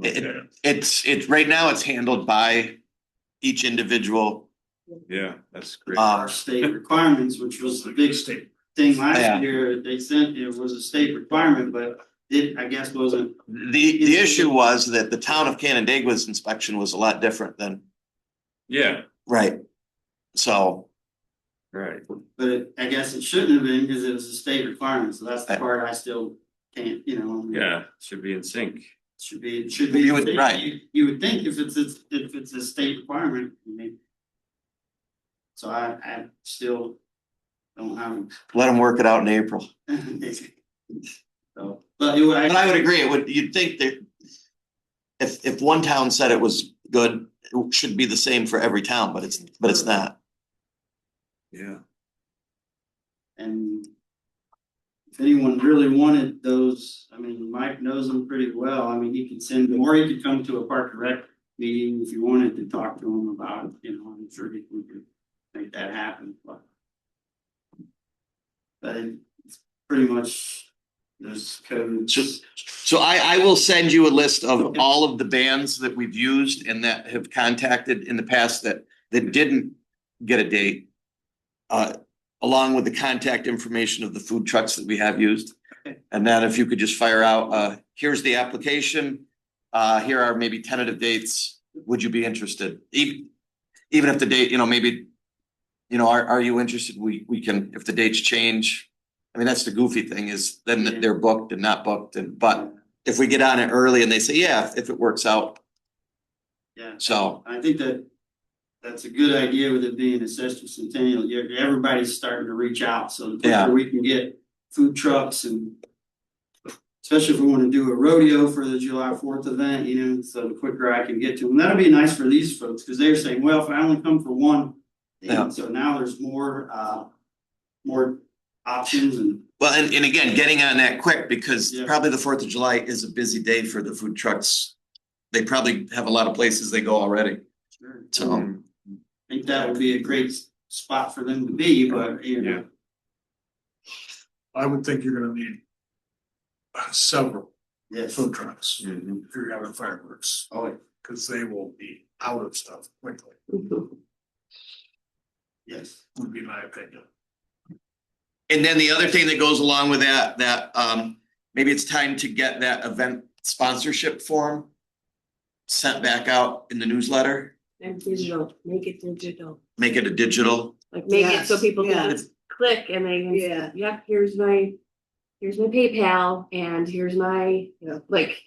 It's right now it's handled by each individual. Yeah, that's great. Our state requirements, which was the big State. thing Yeah. last year, they sent, it was a state requirement, but it, I guess, wasn't. The issue was that the town of Canandaigua's inspection was a lot different than, Yeah, right? So, right. But I guess it shouldn't have been because it was a state requirement, so that's the Yeah. part I still can't, you know. Yeah, should be in sync. Should be, it should be. You would- right. You would think if it's a state requirement, I mean. So I still don't have. let them work it out in April. So, but it would, But I would agree, it would, you'd think that if one town said it was good, it should be the same for every town, but it's not. Yeah. And if anyone really wanted those, I mean, Mike knows them pretty well. I mean, he could send them, or he could come to a park and rec meeting if you wanted to talk to him about it, you know, I'm sure we could make that happen, but. But it's pretty much, there's codes. So I will send you a list of Okay. all of the bands that we've used and that have contacted in the past that didn't get a date. Along with the contact information of the food trucks that we have used. Okay. And then if you could just fire out, here's the application. Here are maybe tentative dates. Would you be interested? Even if the date, you know, maybe. You know, are you interested? We can, if the dates change. I mean, that's the goofy thing is then Yeah. they're booked and not booked but if we get on it early and they say, yeah, if it works out, Yeah. so. I think that's a good idea with it being a sesquicentennial. Everybody's starting to reach out, so the Yeah. quicker we can get food trucks and. Especially if we want to do a rodeo for the July 4th event, you know, so the quicker I can get to them. That'll be nice for these folks, because they're saying, well, if I only come for one. Yeah. And so now there's more options and. Well, and again, getting on that quick because Yeah. probably the 4th of July is a busy day for the food trucks. They probably have a lot of places they go already. So, I think that would be a great spot for them to be, but you know. I would think you're gonna need several Yes. food trucks Mhm. if you're having fireworks, Oh, because they will be out of stuff quickly, yes. would be my opinion. and then the other thing that goes along with that maybe it's time to get that event sponsorship form sent back out in the newsletter, And digital, make it digital, make it a digital. like make it so Yes, people can yeah. just click and they can, Yeah. yep, here's my PayPal and here's my, Yeah. like.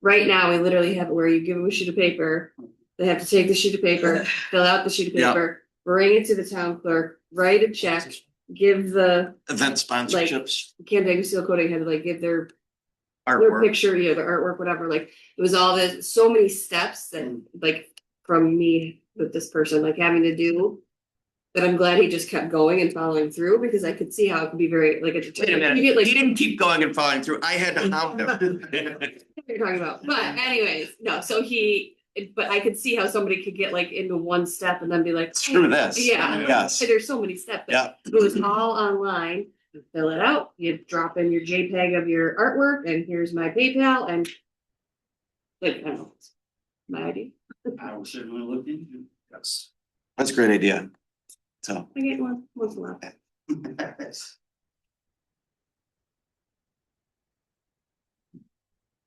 Right now, we literally have it where you give them a sheet of paper, they have to take the sheet of paper, fill out the sheet of Yeah. paper, bring it to the town clerk, write a check. Give the Event sponsorships, Canandaigua Seal Coating had to like give their artwork. picture, you know, the artwork, whatever, like, it was all this, so many steps that, like, from me with this person, like, having to do. That I'm glad he just kept going and following through, because I could see how it could be very, like, Wait a you get, minute, like, he didn't keep going and following through. I had to hound him. what you're talking about, but anyways, no, so but I could see how somebody could get like into one step and then be like. Screw this. Yeah. Yes. There's so many steps. Yeah. It was all online, you fill it out, you drop in your JPEG of your artwork, and here's my PayPal, and. Like, I don't know, my idea, I will certainly look into Yes. That's a great idea. So, I get one once in a while. it.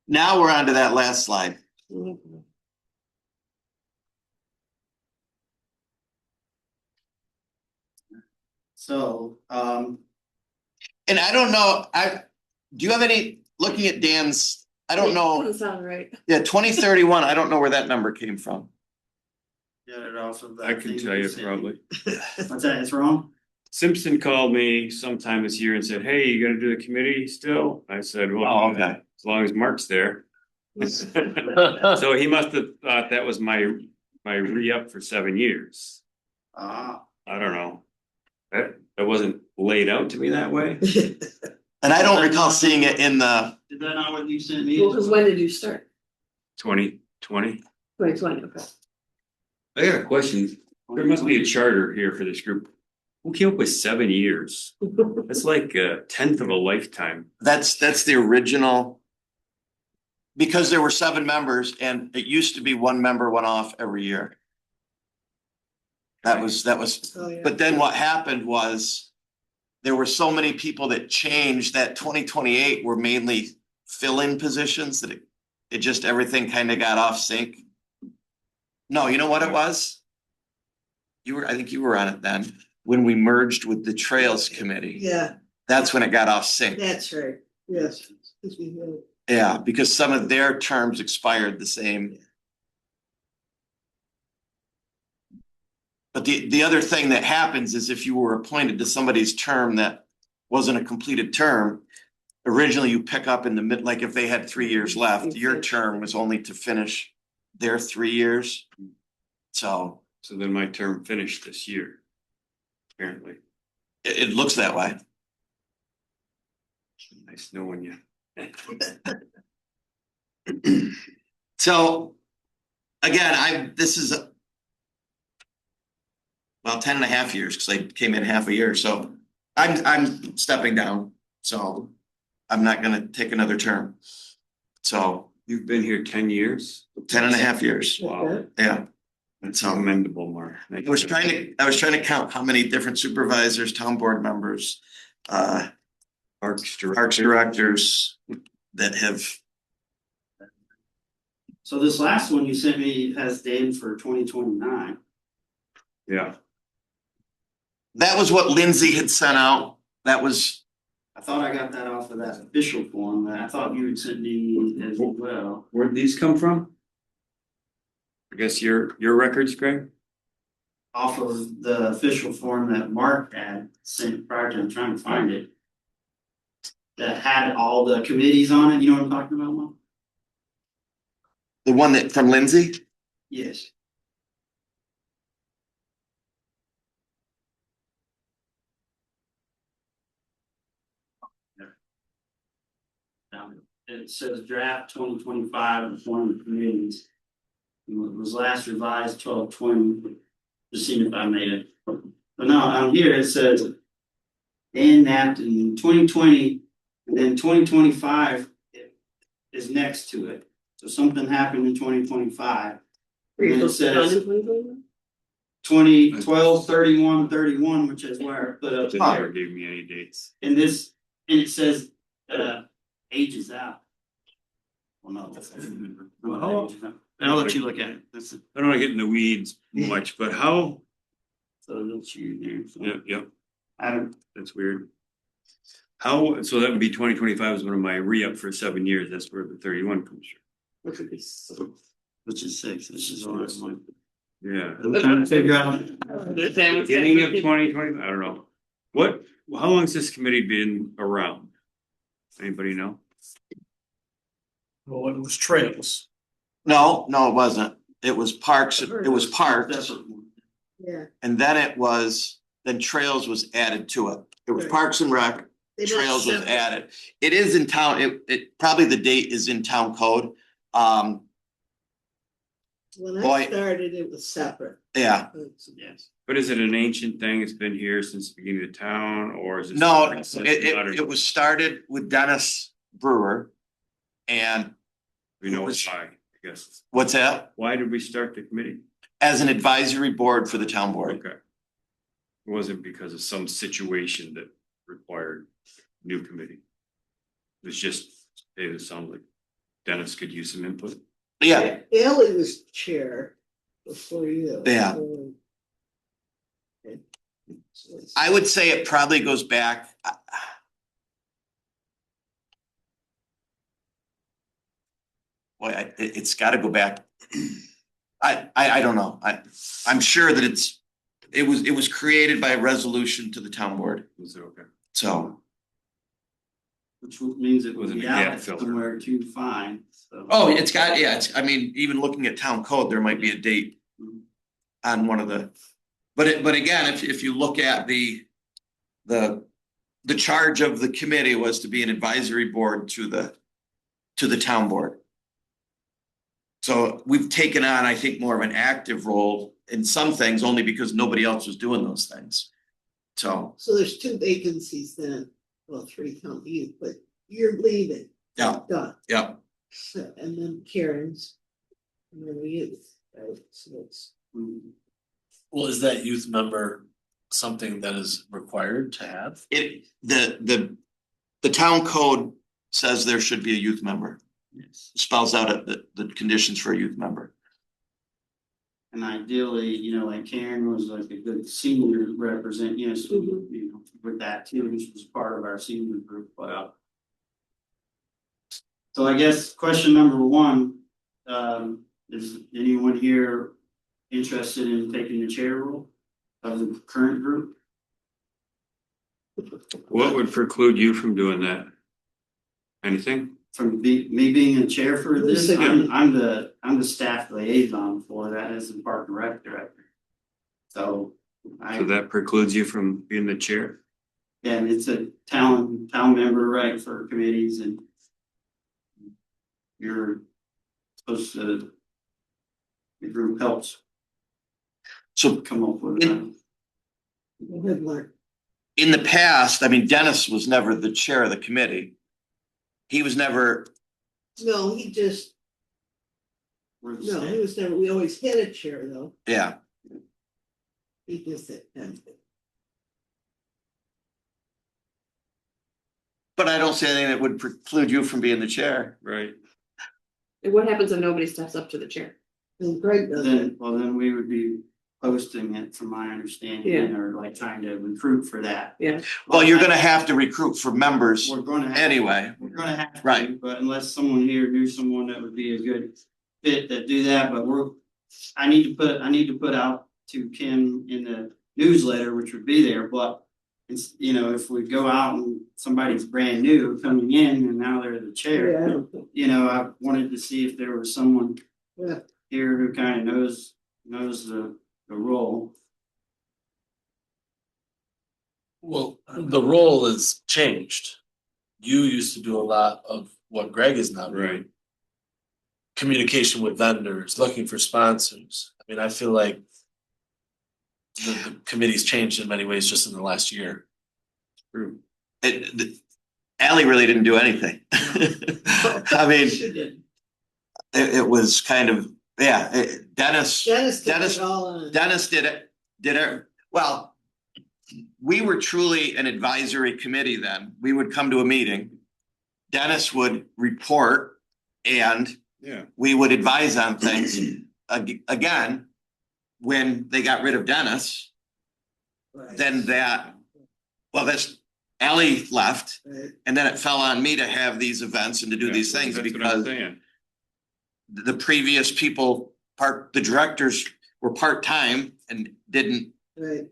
now we're on to that last slide. So, And I don't know, do you have any, looking at Dan's, I don't know, Doesn't sound right. yeah, 2031, I don't know where that number came from. get it off of that. I can thing tell you sent me. probably. What's that, it's wrong? Simpson called me sometime this year and said, hey, you gonna do the committee still? I said, well. Oh, okay. As long as Mark's there. So he must have thought that was my re-up for 7 years. Ah, I don't know. That wasn't laid out to me that way. And I don't recall seeing it in the, is that not what you sent me? Well, because when did you start? 2020. 2020, okay. I got a question. There must be a charter here for this group. Who came up with 7 years? That's like a tenth of a lifetime. that's the original. because there were 7 members and it used to be 1 member went off every year. That was, Oh, yeah. but then what happened was there were so many people that changed that 2028 were mainly fill-in positions that it just, everything kind of got off sync. No, you know what it was? I think you were on it then, when we merged with the Trails Committee. Yeah, That's when it got off sync. that's right, yes. 'Cause we had- Yeah, because some of their terms expired the same. But the other thing that happens is if you were appointed to somebody's term that wasn't a completed term, originally you pick up in the mid, like if they had 3 years left, your term was only to finish their 3 years. So So then my term finished this year. Apparently, it looks that way. nice knowing you. So again, this is well, 10 and a half years, because I came in half a year, so I'm stepping down, so I'm not gonna take another term. So You've been here 10 years? 10 and a half years, Wow, yeah. that's commendable, Mark. I was trying to count how many different supervisors, town board members, Parks parks directors that have, So this last one you sent me has Dan for 2029. Yeah, that was what Lindsay had sent out. That was, I thought I got that off of that official form, but I thought you had sent me as well. where'd these come from? I guess your records, Greg? Off of the official form that Mark had sent prior to, I'm trying to find it. That had all the committees on it, you know what I'm talking about, Mark? the one that from Lindsay? Yes. It says draft 2025 form of committees. It was last revised 12/20, just seeing if I made it. But no, on here it says Dan Napton 2020, and then 2025 is next to it. So something happened in 2025. Were you And it supposed to be done in says 2021? 2012, 31, 31, which is where I put up They here. never gave me any dates. And this, and it says, ages out. Well, no. I'll let you look at it. This is, I don't wanna get in the weeds much, but how, so that's you there. So yep, I don't, that's weird. How, so that would be 2025 is one of my re-up for 7 years, that's where the 31 comes from. which would be, which is 6, this is all I'm like. Yeah. I'm trying to figure out. Beginning of 2020, I don't know. How long has this committee been around? Anybody know? Well, it was trails. No, it wasn't. It was parks, it was parks, Yeah. and then Trails was added to it. It was Right. Parks and Rec, They don't Trails was separate. added. It is in town, it probably the date is in town code. When Boy. I started, it was separate. Yeah, Yes. But is it an ancient thing? It's been here since the beginning of town, or is it? no, something that's modern? it was started with Dennis Brewer. And We know why, I guess. what's that? Why did we start the committee? As an advisory board for the town board. Okay. It wasn't because of some situation that required new committee. It was just, hey, it sounded like Dennis could use some input. Yeah, Ellie was chair before you. Yeah. so- Okay. So it's- I would say it probably goes back. Boy, it's gotta go back. I don't know. I'm sure that it was created by a resolution to the town board, Was it okay? so. Which means it Was would it be a gap out filler? somewhere to find, so. Oh, I mean, even looking at town code, there might be a date on one of the. But again, if you look at the charge of the committee was to be an advisory board to the town board. So we've taken on, I think, more of an active role in some things only because nobody else was doing those things. So, So there's 2 vacancies then, well, 3 count you, but you're leaving. yeah, Done. yeah. So, and then Karen's. And then the youth, right, so it's. Well, is that youth member something that is required to have? The town code says there should be a youth member, spells out the conditions for a youth member. And ideally, you know, like Karen was like a good senior represent, you know, so, you know, with that too, which was part of our senior group, but. So I guess question number one, is anyone here interested in taking the chair role of the current group? What would preclude you from doing that? Anything? From me being a chair for this, Yeah. I'm the staff liaison for that as the park and rec director. So So that precludes you from being the chair? and it's a town member, right, for committees and you're supposed to, the group helps So come up with that. Go ahead, Mark. in the past, I mean, Dennis was never the chair of the committee. He was never, No, he just, We're the no, he same. was never, we always had a chair though, yeah, he just said. but I don't see anything that would preclude you from being the chair. Right. And what happens if nobody steps up to the chair? And Greg does it. Then we would be posting it from my understanding, or like trying to recruit for that. Yeah, Well, you're gonna have to recruit for members We're gonna have. anyway. We're gonna have to, Right. but unless someone here knew someone that would be a good fit that do that, but I need to put out to Kim in the newsletter, which would be there, but it's, you know, if we go out and somebody's brand new coming in and now they're the Yeah, I chair, don't think, you know, I wanted to see if there was someone yeah, here who kind of knows the role. Well, the role has changed. You used to do a lot of what Greg is now doing. Right. Communication with vendors, looking for sponsors. I mean, I feel like the committee's changed in many ways just in the last year. True. Ally really didn't do anything. I mean, she did. it was kind of, yeah, Dennis Dennis took Dennis- it all on. Dennis did it, well, we were truly an advisory committee then. We would come to a meeting. Dennis would report and Yeah. we would advise on things. Again, when they got rid of Dennis, Right. then that's Ally left, Right. and then it fell on me to have these events and to do Yeah, these things that's what I'm because saying. the previous people, the directors were part-time and didn't, Right,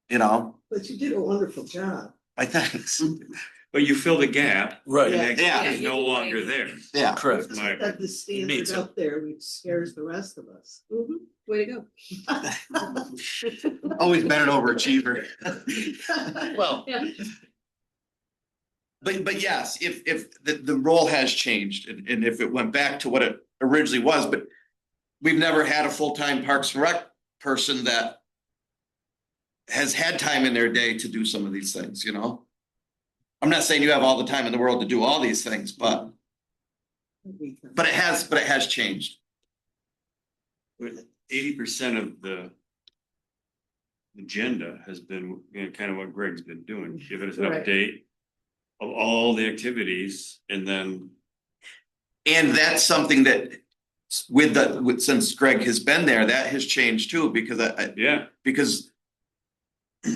you know, but you did a wonderful job. my thanks. But you fill the gap. Right. And that Yeah. gap is no longer there. Yeah, Correct. My- Got the standard too. up there, which scares the rest of us. mhm, way to go. always been an overachiever. Well, Yeah, But yes, if the role has changed and if it went back to what it originally was, but we've never had a full-time Parks and Rec person that has had time in their day to do some of these things, you know? I'm not saying you have all the time in the world to do all these things, but it has changed. 80% of the agenda has been, you know, kind of what Greg's been doing, giving us an Right. update of all the activities and then, And that's something that since Greg has been there, that has changed too, because because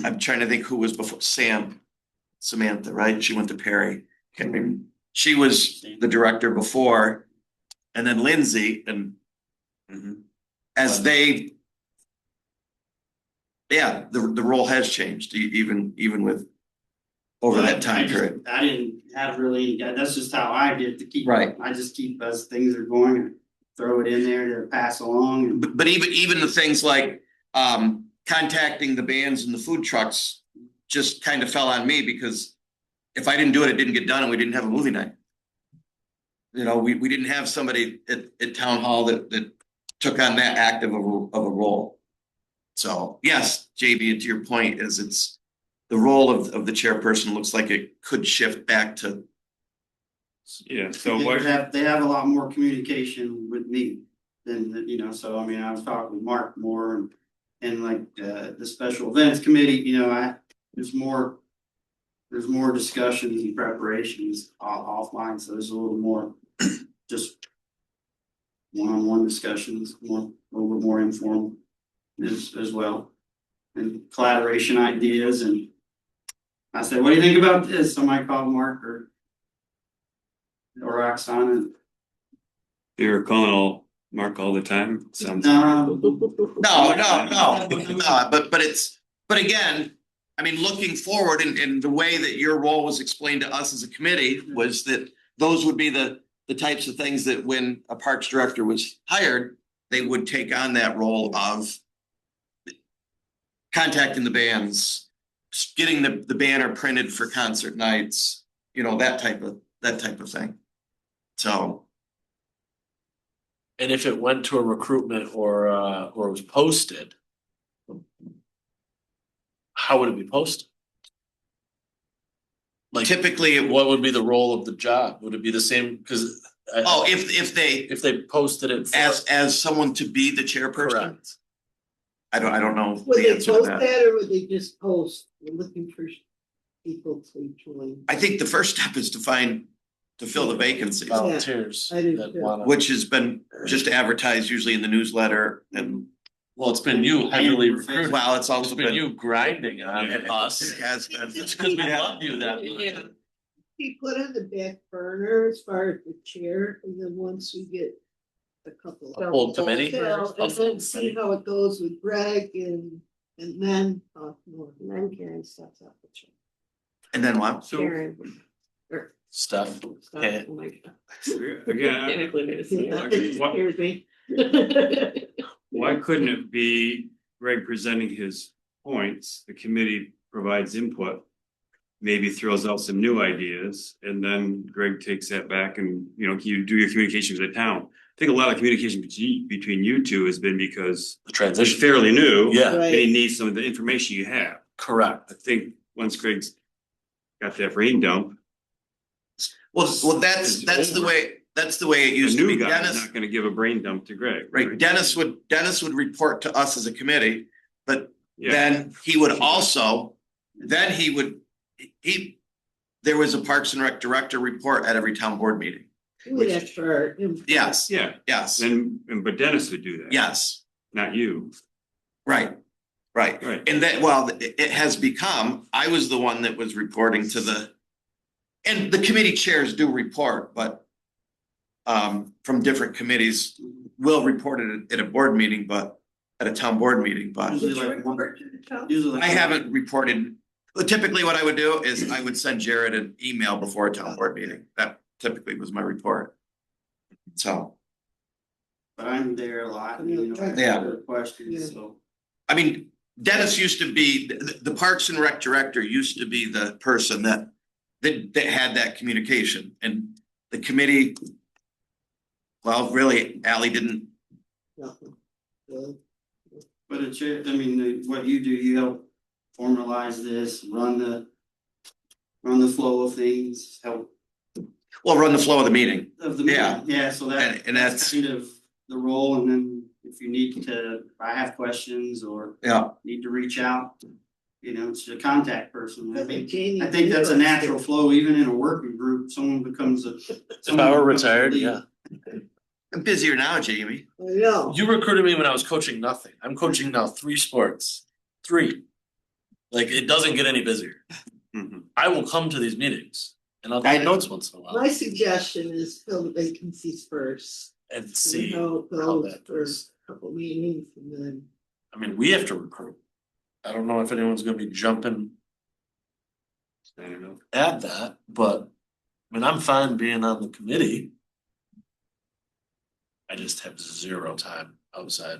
I'm trying to think who was before Samantha, right? She went to Perry. Can't remember. She was the director before, and then Lindsay, and as the role has changed, even with over that time period. I didn't have really, that's just how I did to keep. Right. I just keep as things are going and throw it in there to pass along and. But even the things like contacting the bands and the food trucks just kind of fell on me because if I didn't do it, it didn't get done and we didn't have a movie night. You know, we didn't have somebody at town hall that took on that active of a role. So yes, JB, to your point is it's the role of the chairperson looks like it could shift back to Yeah, so They what, have a lot more communication with me than, you know, so I mean, I was talking with Mark more and like, the special events committee, you know, there's more discussions and preparations offline, so there's a little more just one-on-one discussions, a little bit more informal as well. And collaboration ideas, and I said, what do you think about this? Somebody called Mark or Roxanne, and you're calling Mark all the time, sounds. No, but again, I mean, looking forward and the way that your role was explained to us as a committee was that those would be the types of things that when a parks director was hired, they would take on that role of contacting the bands, getting the banner printed for concert nights, you know, that type of thing. So. And if it went to a recruitment or was posted, how would it be posted? Like Typically, what would be the role of the job? Would it be the same? Cause. if they Posted it. as someone to be the chairperson, Correct. I don't know Would the they answer to post that. that or would they just post, we're looking for people to join? I think the first step is to fill the vacancies, Volunteers I do that too. wanna. which has been just advertised usually in the newsletter and, Well, it's been you heavily recruited. well, it's It's also been been. you grinding on us. It has been. It's because we love you that Yeah. much. He put on the back burner as far as the chair, and then once we get a couple. A full committee? Fill, and then see how it goes with Greg and then talk more. And then Karen steps up. And then what? So Karen. Stuff. Stop. Okay. Oh my God. again, Can't include it. It What- scares me. why couldn't it be Greg presenting his points, the committee provides input? Maybe throws out some new ideas and then Greg takes that back and, you know, you do your communications with the town. I think a lot of communication between you two has been because The it's transition. fairly new. Yeah, And he needs some of the information you have. correct. I think once Greg's got that brain dump, Well, that's the way it the used to be. new guy is Dennis, not gonna give a brain dump to Greg. right, Dennis would report to us as a committee, but Yeah, then he would also, there was a Parks and Rec director report at every town board meeting. Do that for him. Yes, yeah, yes, but Dennis would do that. yes, Not you, right. right? And that, well, it has become, I was the one that was reporting to and the committee chairs do report, but from different committees will report it at a board meeting, but at a town board meeting, but usually like one, usually. I haven't reported. Typically, what I would do is I would send Jared an email before a town board meeting. That typically was my report. So, But I'm there a lot, and, you know, Yeah. answer questions, so. I mean, Dennis used to be, the Parks and Rec director used to be the person that had that communication, and the committee. Well, really, Ally didn't, Nothing. Well, But it's, I mean, what you do, you help formalize this, run the flow of things, help well, run the flow of the meeting. of the. Yeah. Yeah, so And that's- kind of the role, and then if you need to, if I have questions or Yeah, need to reach out, you know, it's a contact person. I think, Jamie I think that's a Wheeler. natural flow, even in a working group, someone becomes a. If I were retired, yeah. I'm busier now, Jamie. I know. You recruited me when I was coaching nothing. I'm coaching now 3 sports. 3. Like, it doesn't get any busier. Mhm. I will come to these meetings and I'll I take know. notes once in a while My suggestion is fill the vacancies first. and See see. how it how goes that for goes. a couple meetings and then. I mean, we have to recruit. I don't know if anyone's gonna be jumping I don't know. at that, but I mean, I'm fine being on the committee. I just have 0 time outside.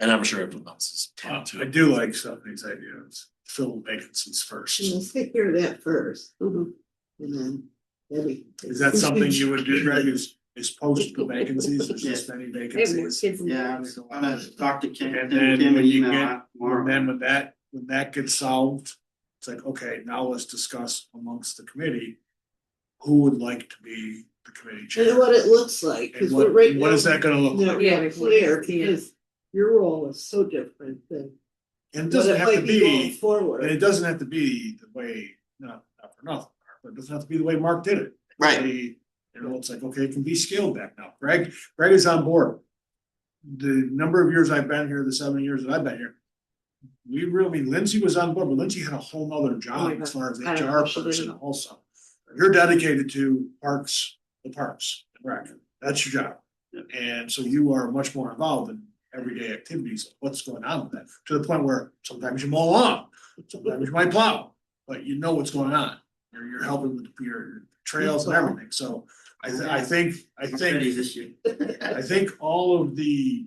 And I'm sure everyone else is fine I too. do like some of these ideas, fill vacancies first. Let's take care of that first, Mhm. and then. Debbie. Is that something you would do, Greg, is post the vacancies, there's Yeah. this many They have more vacancies? kids. Yeah, I'm gonna talk to Kim, And Kim then and when you email get, out tomorrow. and then when that gets solved, it's like, okay, now let's discuss amongst the committee. who would like to be the committee chair? And what it looks like, And cause what, right now. what is that gonna look like? Not Yeah, really before clear, you see it. because your role is so different than And it what doesn't it have to might be going be, forward. and it doesn't have to be the way, not for nothing, but it doesn't have to be the way Mark did it. Right. You know, it's like, okay, it can be scaled back now. Greg is on board. The number of years I've been here, the 7 years that I've been here. We really, Lindsay was on board, but Lindsay had a whole nother Oh job my as God. far as I don't HR know, she person didn't. also. You're dedicated to the parks, correct? That's your job. And so you are much more involved in everyday activities, of what's going on with that, to the point where sometimes you mow lawn, sometimes you might plow, but you know what's going on. You're helping with your trails and everything, so I think Ready this year. I think all of the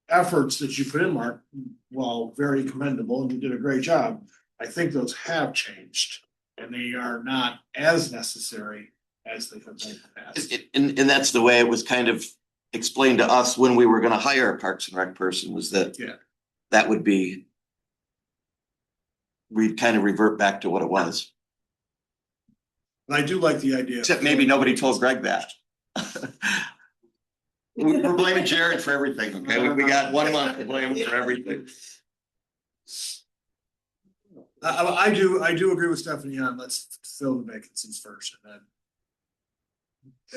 efforts that you put in, Mark, while very commendable, and you did a great job, I think those have changed. And they are not as necessary as they have been in the past. And that's the way it was kind of explained to us when we were gonna hire a Parks and Rec person, was that. Yeah. That would be. We'd kind of revert back to what it was, And I do like the idea. except maybe nobody told Greg that. We're blaming Jared for everything, okay? We got 1 month to blame him for everything. I do agree with Stephanie on let's fill the vacancies first and then.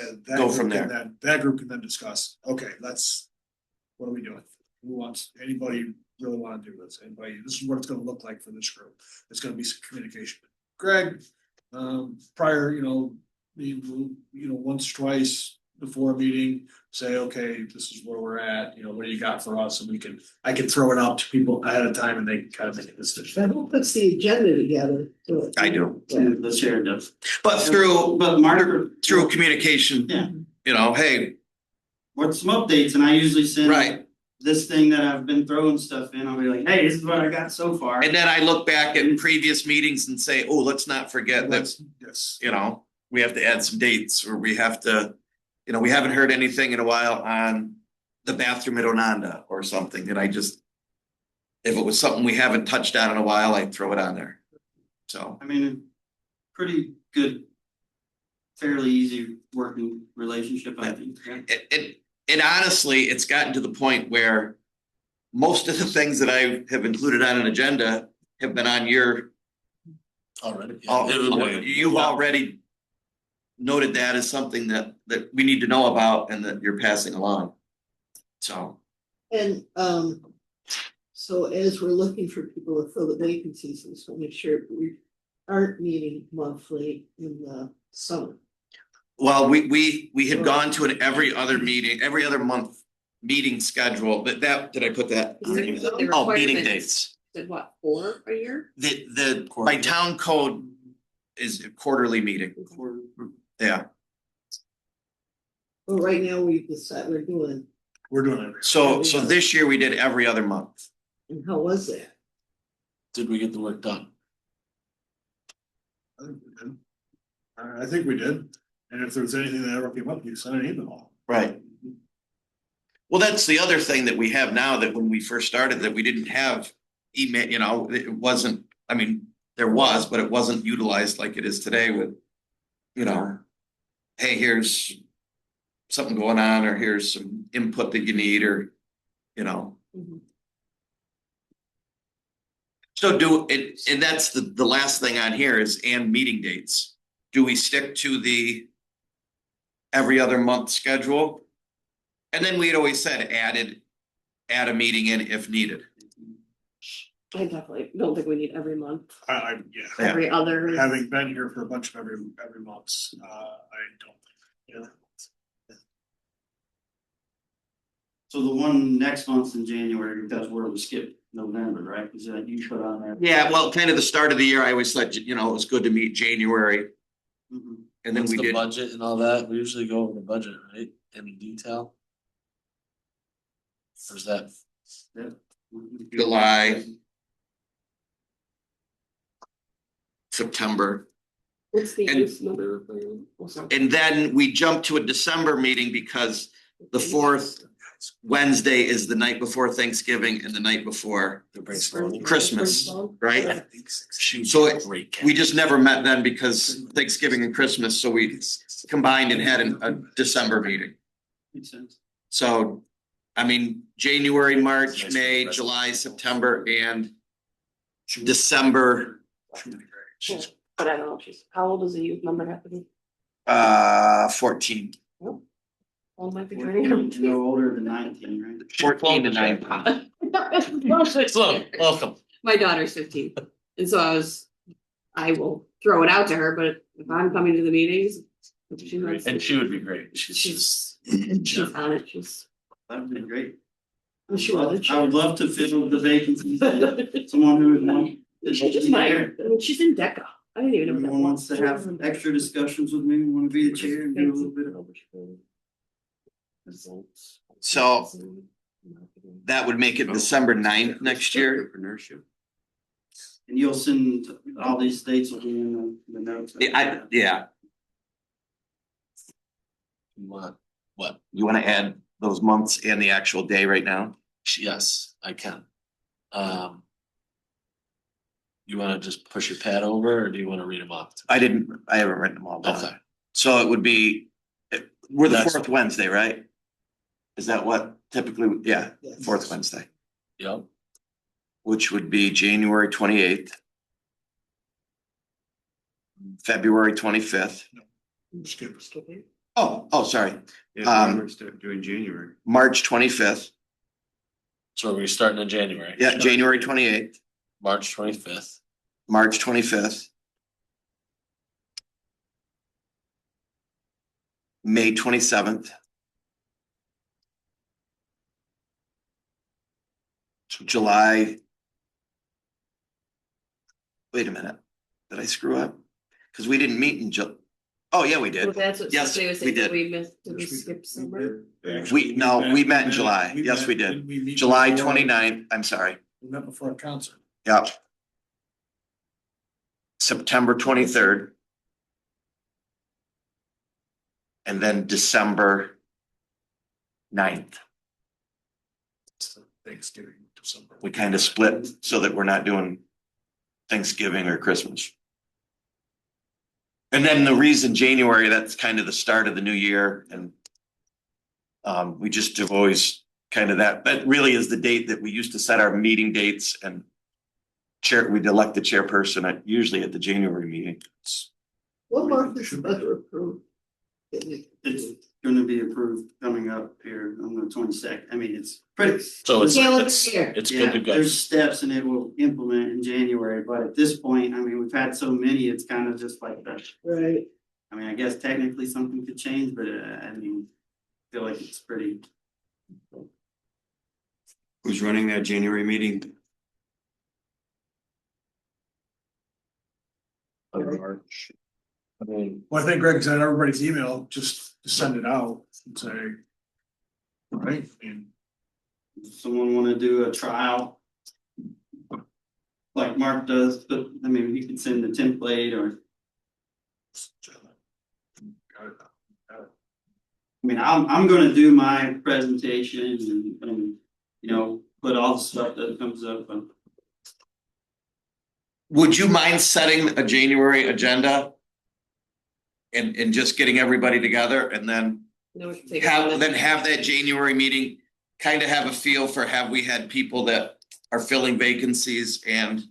And that Go group from can there. then- That group can then discuss, okay, what are we doing? Who wants, anybody really wanna do this? Anybody, this is what it's gonna look like for this group. It's gonna be some communication. Greg, prior, once, twice before a meeting, say, okay, this is where we're at, what do you got for us? And I can throw it out to people ahead of time and they kind of make a decision. And who puts the agenda together? I do, The chair does. but through But Mark. communication, Yeah. hey, With some updates, and I usually send. right. This thing that I've been throwing stuff in, I'll be like, hey, this is what I got so far. And then I look back at previous meetings and say, oh, let's not forget that, Yes. we have to add some dates, or we have to, we haven't heard anything in a while on the bathroom at Ononda or something, and I just, if it was something we haven't touched on in a while, I'd throw it on there. So, I mean, pretty good, fairly easy working relationship, I think. Yeah. and honestly, it's gotten to the point where most of the things that I have included on an agenda have been on your, Already. you've already noted that as something that we need to know about and that you're passing along. So, And, so as we're looking for people to fill the vacancies, let's make sure we aren't meeting monthly in the summer. well, we had gone to an every other month meeting schedule, but did I put that? Is there- the Oh, meeting requirements dates. Said what, 4 a year? By town code is a quarterly meeting, yeah. Well, right now we decided we're doing, We're doing it. So this year we did every other month. and how was that? Did we get the work done? I think we did. And if there's anything that ever came up, you send an email. Right. Well, that's the other thing that we have now, that when we first started, that we didn't have email, it wasn't, I mean, there was, but it wasn't utilized like it is today with, hey, here's something going on, or here's some input that you need, or, Mhm. So and that's the last thing on here is, and meeting dates. Do we stick to the every other month schedule? And then we'd always said add a meeting in if needed. I definitely don't think we need every month, Yeah, every other. is- having been here for a bunch of every months, I don't think. So the one next month's in January, that's where we skip November, right? Is that you put on there? Yeah, well, kind of the start of the year, I always thought, it was good to meet January, Mhm. and then What's we the did. budget and all that? We usually go over the budget, right? In detail. Or is that, July, September. What's the And- use number? And then we jumped to a December meeting because the fourth Wednesday is the night before Thanksgiving and the night before The brainstorming. Christmas, right? She So was it- a great. We just never met then because Thanksgiving and Christmas, so we combined and had a December meeting. Makes sense. So, I mean, January, March, May, July, September, and December, She's But I don't know, if she's, how old does the youth member have to be? 14. Well, might be turning her. No older than 19, right? 14 to 19. Hello, welcome. My daughter's 15, and so I will throw it out to her, but if I'm coming to the meetings. She wants And to- she would be great. She's She's on it, That'd be great. I'm sure that I would love to fill the vacancies. Someone who would want. she just might, I mean, she's in DECA, I didn't even know. what that Everyone wants to was. have extra discussions with me, want to be the chair and do a little bit of. So that would make it December 9th next year. Entrepreneurship. And you'll send, all these dates will be in the notes. Yeah, What? you wanna add those months and the actual day right now? Yes, I can. You wanna just push your pad over, or do you wanna read them off? I haven't written them all down. Okay, So it would be, we're the That's- fourth Wednesday, right? Is that what typically, yeah, Yes. fourth Wednesday, yep, which would be January 28th. February 25th. Skip. Oh, sorry, Yeah, we're start doing January. March 25th. so we're starting in January. Yeah, January 28th, March 25th, March 25th. May 27th. July. Wait a minute, did I screw up? Cause we didn't meet in oh, yeah, we Well, did. that's what Yes, they was we saying, did. we missed, did we skip summer? We met in July. Yes, we did. July 29th. I'm sorry, We met before a concert. yep. September 23rd. And then December 9th. Thanksgiving, December. We kind of split so that we're not doing Thanksgiving or Christmas. And then the reason January, that's kind of the start of the new year and we just have always kind of that really is the date that we used to set our meeting dates and we'd elect the chairperson usually at the January meeting. What month is the budget approved? It's gonna be approved coming up here on the 22nd. I mean, it's pretty. so it's, Calendar it's, year. it's Yeah, good to go. there's steps and it will implement in January, but at this point, I mean, we've had so many, it's kind of just like that. Right, I mean, I guess technically something could change, but I mean, I feel like it's pretty. Who's running that January meeting? March. I mean, Well, I think Greg said everybody's email, just to send it out and say. Right, and Someone wanna do a trial. Like Mark does, but I mean, you can send the template or, I mean, I'm gonna do my presentation and, you know, put all the stuff that comes up and. Would you mind setting a January agenda? And just getting everybody together and then No, we can take it on have that January meeting, kind of have a feel for have we had people that are filling vacancies and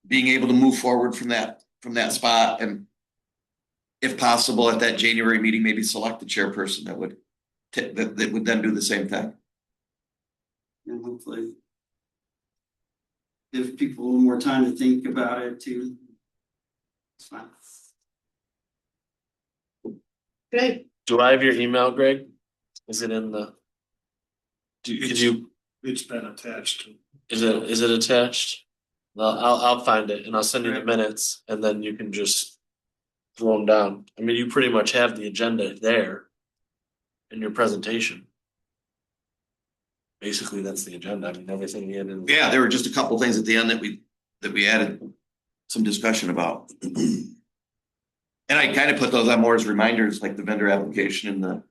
being able to move forward from that spot and if possible at that January meeting, maybe select the chairperson that would that would then do the same thing. And hopefully. Give people a little more time to think about it too. It's fine. great. do I have your email, Greg? Is it in the? Could you, it's been attached to. is it attached? Well, I'll find it and I'll send you the minutes and then you can just throw them down. I mean, you pretty much have the agenda there in your presentation. Basically, that's the agenda. I mean, everything in and. Yeah, there were just a couple things at the end that we added some discussion about. And I kind of put those on more as reminders, like the vendor application and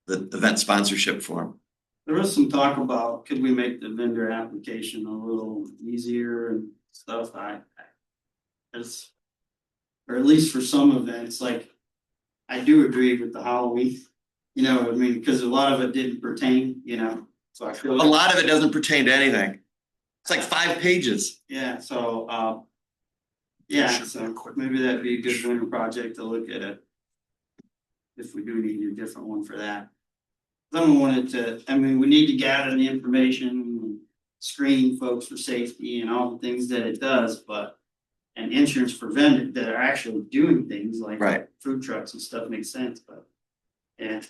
the event sponsorship form. There was some talk about, could we make the vendor application a little easier and stuff, it's, or at least for some events, like, I do agree with the Halloween. You know, I mean, because a lot of it didn't pertain, you know, so I feel. A lot of it doesn't pertain to anything. It's like 5 pages. Yeah, so, yeah, so maybe that'd be a good winter project to look at it. If we do need a different one for that. Someone wanted to, I mean, we need to gather the information, screen folks for safety and all the things that it does, but. And insurance for vendors that are actually doing things like. Right. Food trucks and stuff makes sense, but. Yeah,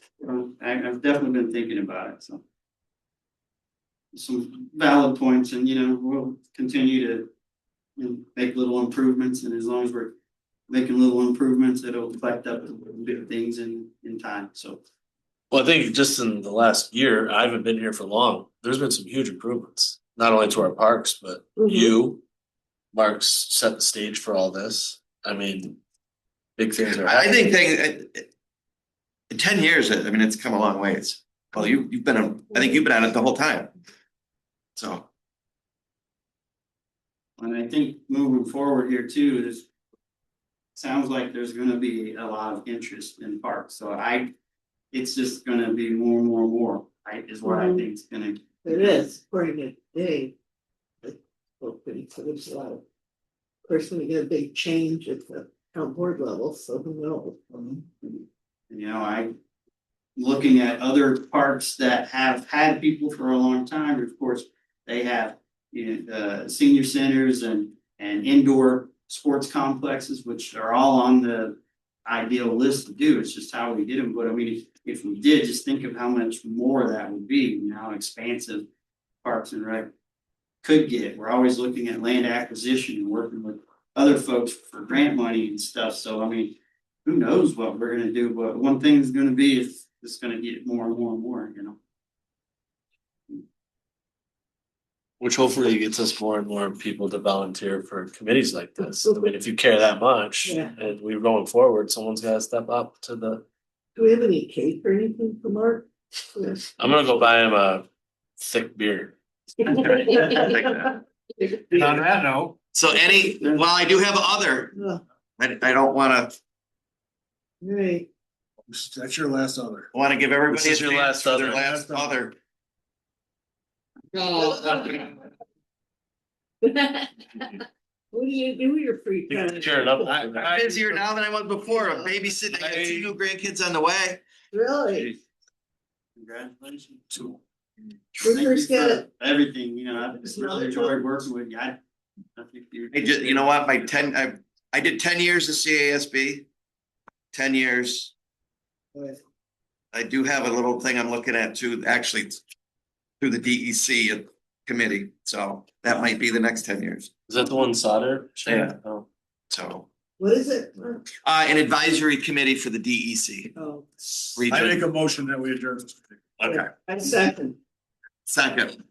I've definitely been thinking about it, so. Some valid points and, you know, we'll continue to. You know, make little improvements, and as long as we're making little improvements, it'll collect up big things in time, so. Well, I think just in the last year, I haven't been here for long, there's been some huge improvements, not only to our parks, but Mhm. you. Mark's set the stage for all this, I mean. Big things are I happening. think in 10 years, I mean, it's come a long ways. Well, you've been, I think you've been at it the whole time. So, And I think moving forward here too, is. Sounds like there's gonna be a lot of interest in parks, so it's just gonna be more and more and more, is what I think is gonna. There is, according to Dave. Hopefully, so there's a lot of. Of course, we get a big change at the town board level, so who knows? You know, looking at other parks that have had people for a long time, of course, they have. You know, senior centers and indoor sports complexes, which are all on the ideal list to do. It's just how we did them. But I mean, if we did, just think of how much more that would be, and how expansive Parks and Rec could get. We're always looking at land acquisition and working with other folks for grant money and stuff. So I mean, who knows what we're gonna do? But one thing is gonna be, it's gonna get more and more and more, you know. Which hopefully gets us more and more people to volunteer for committees like this, I mean, if you care that much. Yeah. And we're going forward, someone's gotta step up to the, Do we have any cake or anything for Mark? Yes. I'm gonna go buy him a thick beer. And on that note, so well, I do have other, Oh, I don't wanna right. that's your last other. give everybody This a is your chance last for their other. last other. What do you do with your free You time? can cheer it up. I'm busier now than I was before. I'm babysitting. I got 2 new grandkids on the way. Really? Congratulations. So, When you first got it, Everything, you know, I've just really enjoyed working with you. I think You know what, I did 10 years of CASB. 10 years. I do have a little thing I'm looking at too, actually. Through the DEC committee, so that might be the next 10 years. Is that the one solder? Yeah. Oh. So, what is it? Mark? an advisory committee for the DEC Oh, I make region. a motion that we adjourn this meeting. Okay, I second. second.